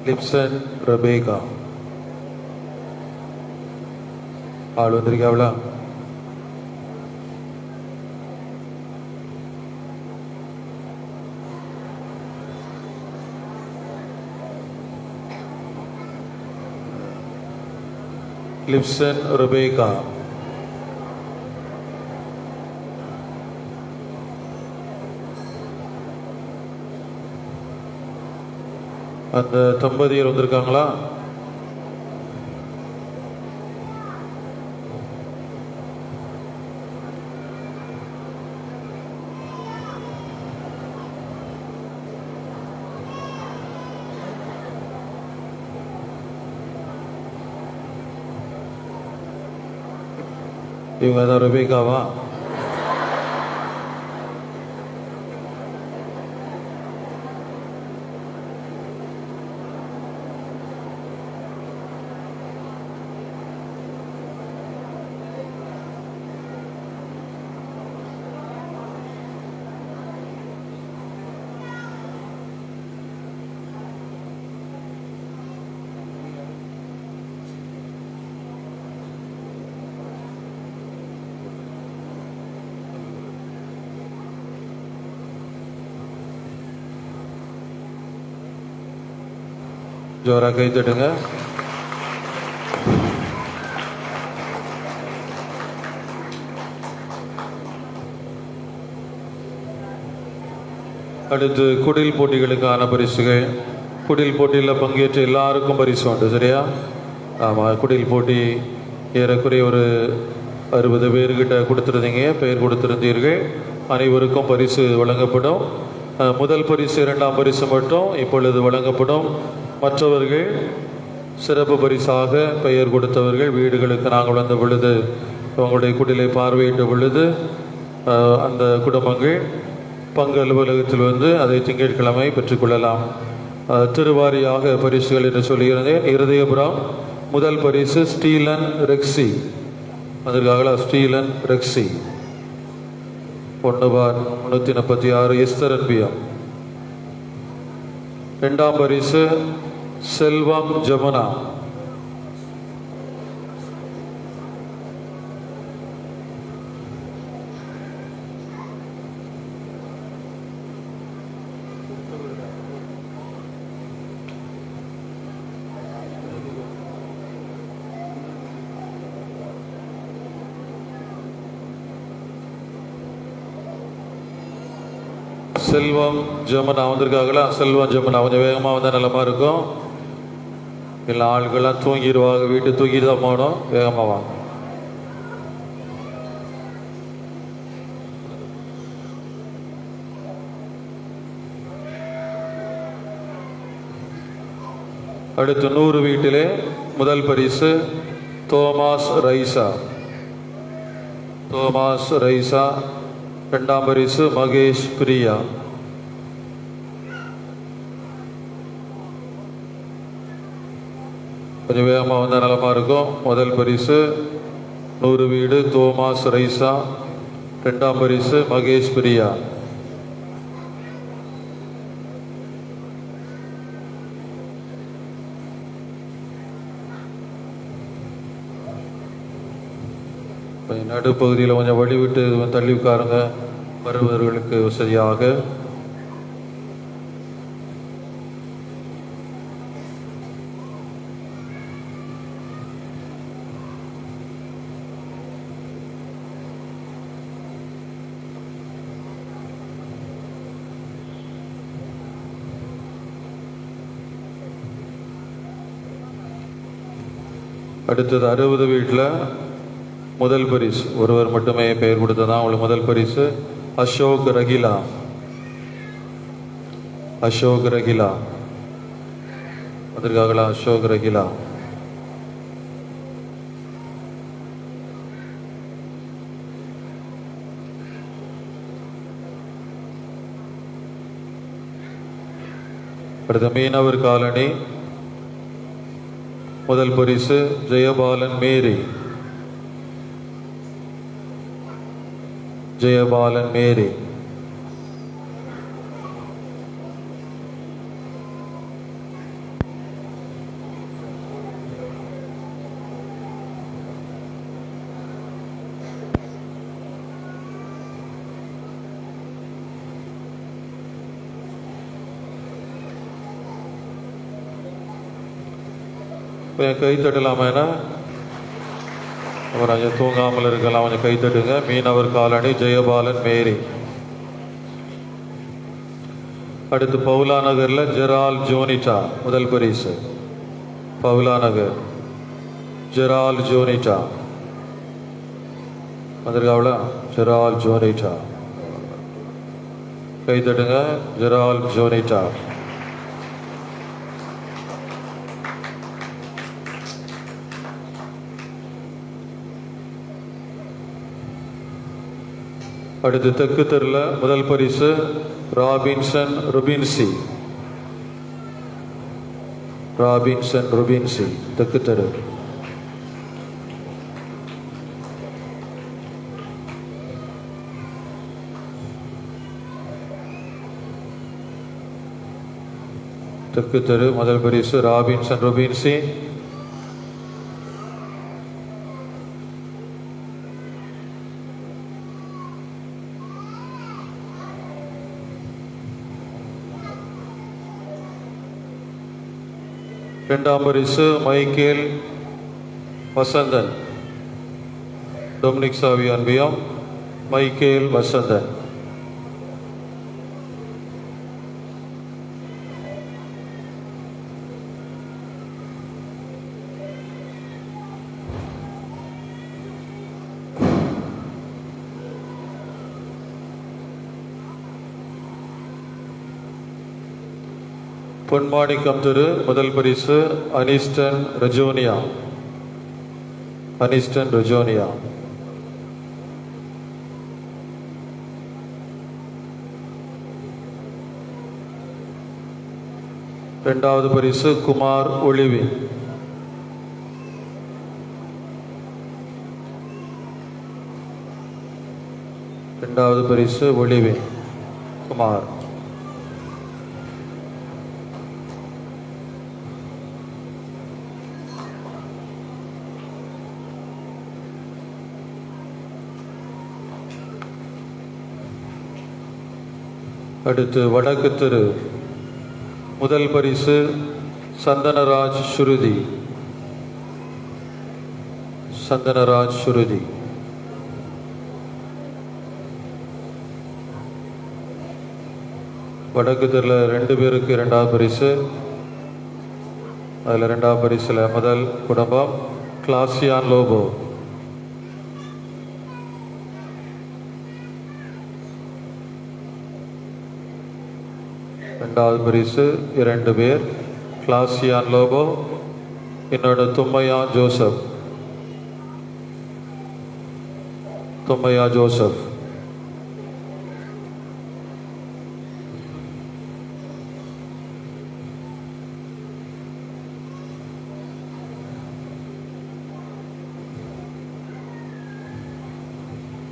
[SPEAKER 3] லிப்சன் ருபேகா ஆள் வந்திருக்காங்களா? லிப்சன் ருபேகா. அந்த தம்பதியர் வந்திருக்காங்களா? இவங்க தான் ருபேகாவா? ஜோரா கை தட்டுங்க. அடுத்து குடில் போட்டிகளுக்கான பரிசுகள். குடில் போட்டியில் பங்கேற்ற எல்லாருக்கும் பரிசு உண்டு, சரியா? ஆமாம், குடில் போட்டி ஏறக்குறைய ஒரு 60 பேர்கிட்ட கொடுத்துருந்தீங்க, பெயர் கொடுத்துருந்தீர்கள். அனைவருக்கும் பரிசு வழங்கப்படும். முதல் பரிசு, இரண்டாம் பரிசு மட்டும் இப்பொழுது வழங்கப்படும். மற்றவர்கள் சிறப்பு பரிசாக பெயர் கொடுத்தவர்கள் வீடுகளுக்கு நாங்கள் வந்த பொழுது, அவங்களுடைய குடிலை பார்வையிட்ட பொழுது, அந்த குடும்பங்கள் பங்கு அலுவலகத்தில் வந்து அதை திங்கட்கிழமை பெற்றுக்கொள்ளலாம். திருவாரியாக பரிசுகள் என்று சொல்லியிருந்தேன். இருதயபுரம் முதல் பரிசு ஸ்டீலன் ரெக்ஸி அதற்காக ஸ்டீலன் ரெக்ஸி 1/346 எஸ்தரன்பியம். இரண்டாம் பரிசு செல்வம் ஜமுனா. செல்வம் ஜெமனா வந்திருக்காங்களா? செல்வம் ஜெமனா கொஞ்சம் வேகமாக வந்தால் நல்லமா இருக்கும். இல்லை ஆள்கள்லாம் தூங்கிடுவாங்க, வீட்டு தூங்கிட்டு தான் போகணும். வேகமாக வாங்க. அடுத்து 100 வீட்டிலே முதல் பரிசு தோமாஸ் ரைசா. தோமாஸ் ரைசா. 2ஆம் பரிசு மகேஷ் பிரியா. கொஞ்சம் வேகமாக வந்தால் நலமாக இருக்கும். முதல் பரிசு 100 வீடு தோமாஸ் ரைசா. 2ஆம் பரிசு மகேஷ் பிரியா. நடுப்பகுதியில் கொஞ்சம் வழி விட்டு தள்ளி உட்காருங்க, வருபவர்களுக்கு வசதியாக. அடுத்தது 60 வீட்டில் முதல் பரிசு ஒருவர் மட்டுமே பெயர் கொடுத்ததான் அவங்களுக்கு முதல் பரிசு அசோக் ரகிலா. அசோக் ரகிலா வந்திருக்காங்களா? அசோக் ரகிலா. அடுத்த மீனவர் காலனி முதல் பரிசு ஜெயபாலன் மேரி. ஜெயபாலன் மேரி. கை தட்டலாமா? அவர் கொஞ்சம் தூங்காமல் இருக்கலாம், கொஞ்சம் கை தட்டுங்க. மீனவர் காலனி ஜெயபாலன் மேரி. அடுத்து பவுலா நகரில் ஜெரால் ஜோனிட்டா முதல் பரிசு. பவுலா நகர் ஜெரால் ஜோனிட்டா வந்திருக்காவளா? ஜெரால் ஜோனிட்டா கை தட்டுங்க. ஜெரால் ஜோனிட்டா. அடுத்து தெற்கு தெருல முதல் பரிசு ராபின்சன் ருபின்சி. ராபின்சன் ருபின்சி தெற்கு தெரு. தெற்கு தெரு முதல் பரிசு ராபின்சன் ருபின்சி. இரண்டாம் பரிசு மைக்கேல் வசந்தன். டொமினிக் சாவி அன்பியம் மைக்கேல் வசந்தன். பொன்மாணிக்கம் திரு முதல் பரிசு அனிஸ்டன் ரஜோனியா. அனிஸ்டன் ரஜோனியா. இரண்டாவது பரிசு குமார் ஒளிவி. இரண்டாவது பரிசு ஒளிவி குமார். அடுத்து வடக்கு தெரு முதல் பரிசு சந்தனராஜ் சுருதி. சந்தனராஜ் சுருதி. வடக்கு தெருவில் 2 பேருக்கு 2வது பரிசு. அதில் 2வது பரிசில் முதல் குடும்பம் கிளாசியான் லோபோ. ரெண்டாவது பரிசு 2 பேர் கிளாசியான் லோபோ, இன்னொன்று தும்மையா ஜோசப். தும்மையா ஜோசப்.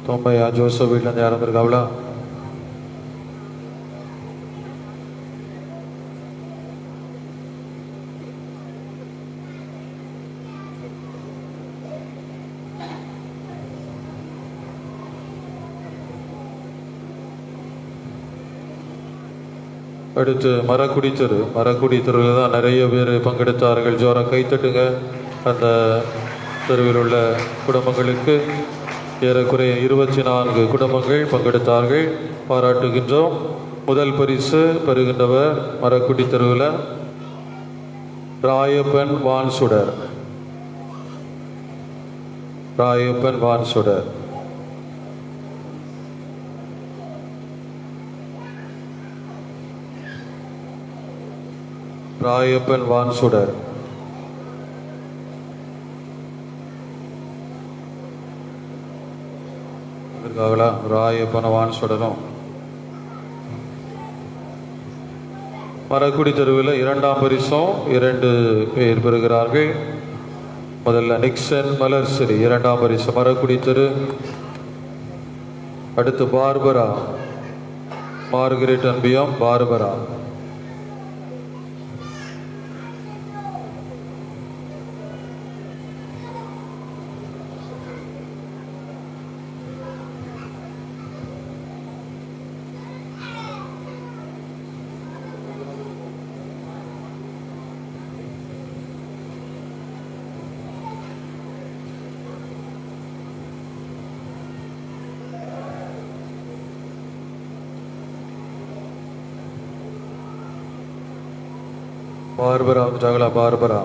[SPEAKER 3] தும்மையா ஜோசப் வீட்டிலேருந்து யாரும் இருக்காங்களா? அடுத்து மரக்குடி தெரு. மரக்குடி தெருவில் தான் நிறைய பேர் பங்கெடுத்தார்கள். ஜோரா கைத்தட்டுங்க. அந்த தெருவில் உள்ள குடும்பங்களுக்கு ஏறக்குறைய 24 குடும்பங்கள் பங்கெடுத்தார்கள். பாராட்டுகின்றோம். முதல் பரிசு பெறுகின்றவர் மரக்குடி தெருவில் ராயப்பன் வான்சுடர். ராயப்பன் வான்சுடர். ராயப்பன் வான்சுடர். ராயப்பன் வான்சுடரும் மரக்குடி தெருவில் 2ஆம் பரிசும் 2 பேர் பெறுகிறார்கள். முதல்ல நிக்சன் மலர்சிறி 2ஆம் பரிசு மரக்குடி தெரு. அடுத்து பார்பரா மார்கரெட் அன்பியம் பார்பரா. பார்பரா வந்துட்டாங்களா? பார்பரா.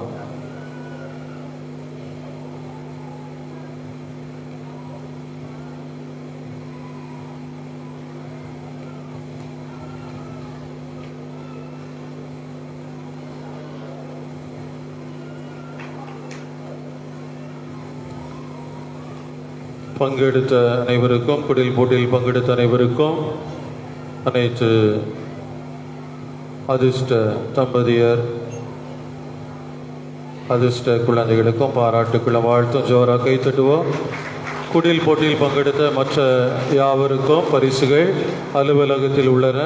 [SPEAKER 3] பங்கெடுத்த அனைவருக்கும், குடில் போட்டியில் பங்கெடுத்த அனைவருக்கும், அனைத்து அதிர்ஷ்ட தம்பதியர் அதிர்ஷ்ட குழந்தைகளுக்கும் பாராட்டுக்குள்ள வாழ்த்தும். ஜோரா கை தட்டுவோம். குடில் போட்டியில் பங்கெடுத்த மற்ற யாவருக்கும் பரிசுகள் அலுவலகத்தில் உள்ளன.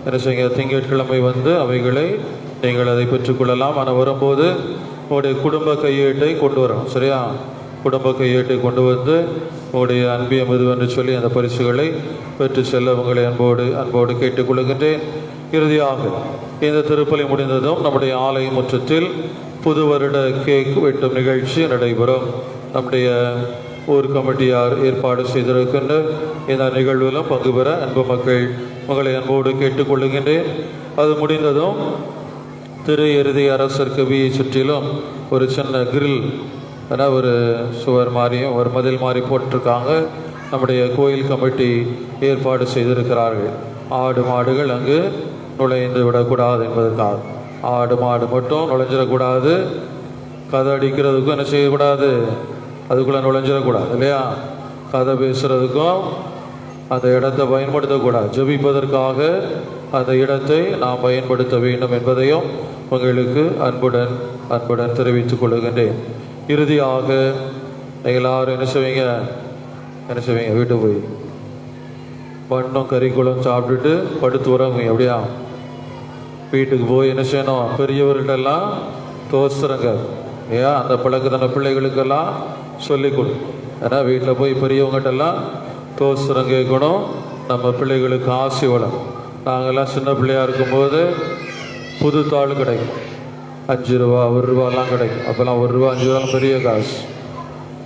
[SPEAKER 3] என்ன செய்ய, திங்கட்கிழமை வந்து அவைகளை நீங்கள் அதை பெற்றுக்கொள்ளலாம். ஆனால் வரும்போது உங்களுடைய குடும்ப கையேட்டை கொண்டு வரணும். சரியா? குடும்ப கையேட்டை கொண்டு வந்து உங்களுடைய அன்பியம் எதுவென்று சொல்லி அந்த பரிசுகளை பெற்று செல்ல உங்களை அன்போடு கேட்டுக்கொள்கின்றேன். இறுதியாக இந்த திருப்பலி முடிந்ததும் நம்முடைய ஆலய முற்றத்தில் புது வருட கேக் வெட்டும் நிகழ்ச்சி நடைபெறும். நம்முடைய ஊர் கமிட்டியார் ஏற்பாடு செய்திருக்கின்ற இந்த நிகழ்விலும் பங்கு பெற அன்பு மக்கள் உங்களை அன்போடு கேட்டுக்கொள்ளுகின்றேன். அது முடிந்ததும் திரு இறுதி அரசர் கவியை சுற்றிலும் ஒரு சின்ன கிரில் என ஒரு சுவர் மாதிரியும் ஒரு மதில் மாதிரி போட்டிருக்காங்க. நம்முடைய கோயில் கமிட்டி ஏற்பாடு செய்திருக்கிறார்கள். ஆடு மாடுகள் அங்கு நுழைந்து விடக்கூடாது என்பதற்காக. ஆடு மாடு மட்டும் நுழைஞ்சிடக்கூடாது. கதை அடிக்கிறதுக்கும் என்ன செய்யக்கூடாது, அதுக்குள்ளே நுழைஞ்சிடக்கூடாது இல்லையா? கதை பேசுகிறதுக்கும் அந்த இடத்தை பயன்படுத்தக்கூடாது. ஜெபிப்பதற்காக அந்த இடத்தை நாம் பயன்படுத்த வேண்டும் என்பதையும் உங்களுக்கு அன்புடன் தெரிவித்துக் கொள்கின்றேன். இறுதியாக எல்லாரும் என்ன செய்வீங்க வீட்டுக்கு போய் பண்ணும் கறிக்குளம் சாப்பிட்டுட்டு படுத்து உறங்குங்க. எப்படியா? வீட்டுக்கு போய் என்ன செய்யணும், பெரியவர்களெல்லாம் தோசுறங்க. ஏன் அந்த பழக்கத்தான பிள்ளைகளுக்கெல்லாம் சொல்லிக் கொடு. ஏன்னா வீட்டில் போய் பெரியவங்ககிட்டெல்லாம் தோசுரம் கேட்கணும். நம்ம பிள்ளைகளுக்கு ஆசி வளரும். நாங்கள்லாம் சின்ன பிள்ளையாக இருக்கும்போது புது தாள் கிடைக்கும். 5 ரூபா 1 ரூபாலாம் கிடைக்கும். அப்போல்லாம் 1 ரூபா 5 ரூபாலாம் பெரிய காசு.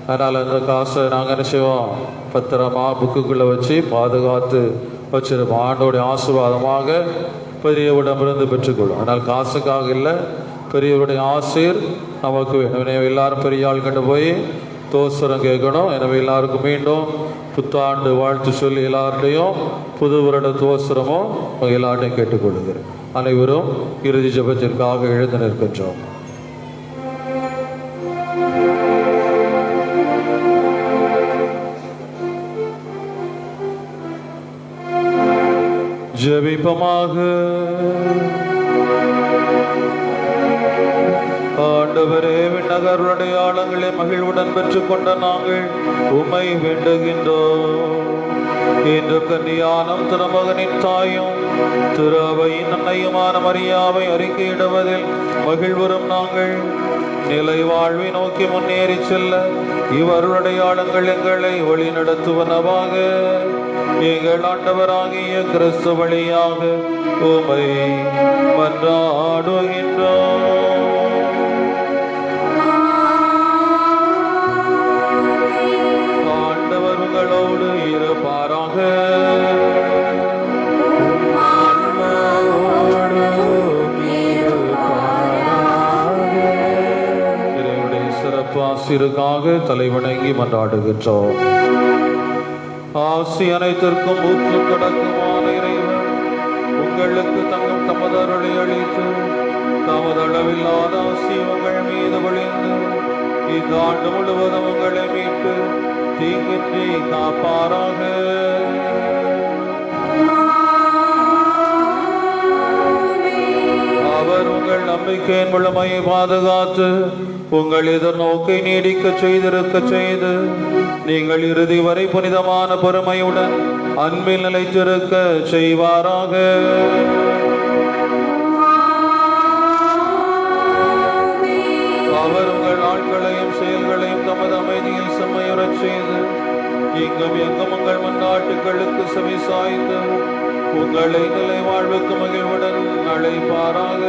[SPEAKER 3] அதனால் அந்த காசை நாங்கள் என்ன செய்வோம், பத்திரமா புக்குக்குள்ளே வச்சு பாதுகாத்து வச்சிருப்போம். ஆண்டோடைய ஆசீர்வாதமாக பெரியவரிடமிருந்து பெற்றுக்கொள்ளும். அதனால் காசுக்காக இல்லை, பெரியவருடைய ஆசீர் நமக்கு வேணும். எனவே எல்லாரும் பெரிய ஆள் கண்டு போய் தோசரம் கேட்கணும். எனவே எல்லாருக்கும் மீண்டும் புத்தாண்டு வாழ்த்து சொல்லி எல்லார்டையும் புது வருட தோசரமும் எல்லார்டையும் கேட்டுக்கொள்கிறேன். அனைவரும் இறுதி ஜெபத்திற்காக எழுந்து நிற்கின்றோம். ஜெபிப்பமாக. ஆண்டவரே, விண்ணகருடைய ஆழங்களை மகிழ்வுடன் பெற்றுக் கொண்ட நாங்கள் உம்மை வேண்டுகின்றோம். இன்று கன்னியானம் திருமகனின் தாயும் திரு அவையின் அன்னையுமான மரியாவை அறிக்கையிடுவதில் மகிழ்வரும் நாங்கள் நிலை வாழ்வை நோக்கி முன்னேறி செல்ல இவருடைய ஆழங்கள் எங்களை வழி நடத்துவனவாக. எங்கள் ஆண்டவராகிய கிறிஸ்து வழியாக உம்மை மன்றாடுகின்றோம். ஆண்டவர் உங்களோடு இருப்பாராக. இறைவனுடைய சிறப்பு ஆசிருக்காக தலைவணங்கி மன்றாடுகின்றோம். ஆசி அனைத்திற்கும் ஊற்று தொடக்கமான இறைவன் உங்களுக்கு தங்கும் தமது அருளை அளித்து தமது அளவில்லாத ஆசி உங்கள் மீது பொழிந்து இந்த ஆண்டு முழுவதும் உங்களை மீட்டு தீங்கின்றி காப்பாராக. அவர் உங்கள் நம்பிக்கையின் முழுமையை பாதுகாத்து உங்கள் எதிர்நோக்கை நீடிக்க செய்திருக்க செய்து நீங்கள் இறுதி வரை புனிதமான பொறுமையுடன் அன்பில் நிலைத்திருக்க செய்வாராக. அவர் உங்கள் நாட்களையும் செயல்களையும் தமது அமைதியில் செம்மையுறச் செய்து இங்கும் எங்கும் உங்கள் மன்னாட்டுகளுக்கு செவி சாய்ந்து உங்களை நிலை வாழ்வுக்கு மகிழ்வுடன் அழைப்பாராக.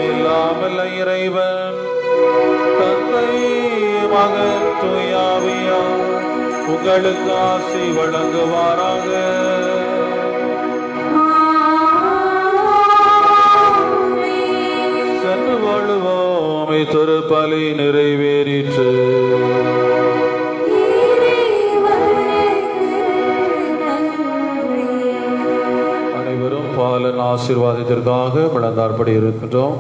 [SPEAKER 3] இல்லாமல் இறைவன் தந்தை மகன் தூயாவியா உங்களுக்கு ஆசி வழங்குவாராக. சென்று வாழுவோம், திருப்பலி நிறைவேறிற்று. அனைவரும் பாலன் ஆசீர்வாதத்திற்காக விளந்தார்படி இருக்கின்றோம்.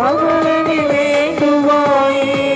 [SPEAKER 7] அவளை வேண்டுவாயே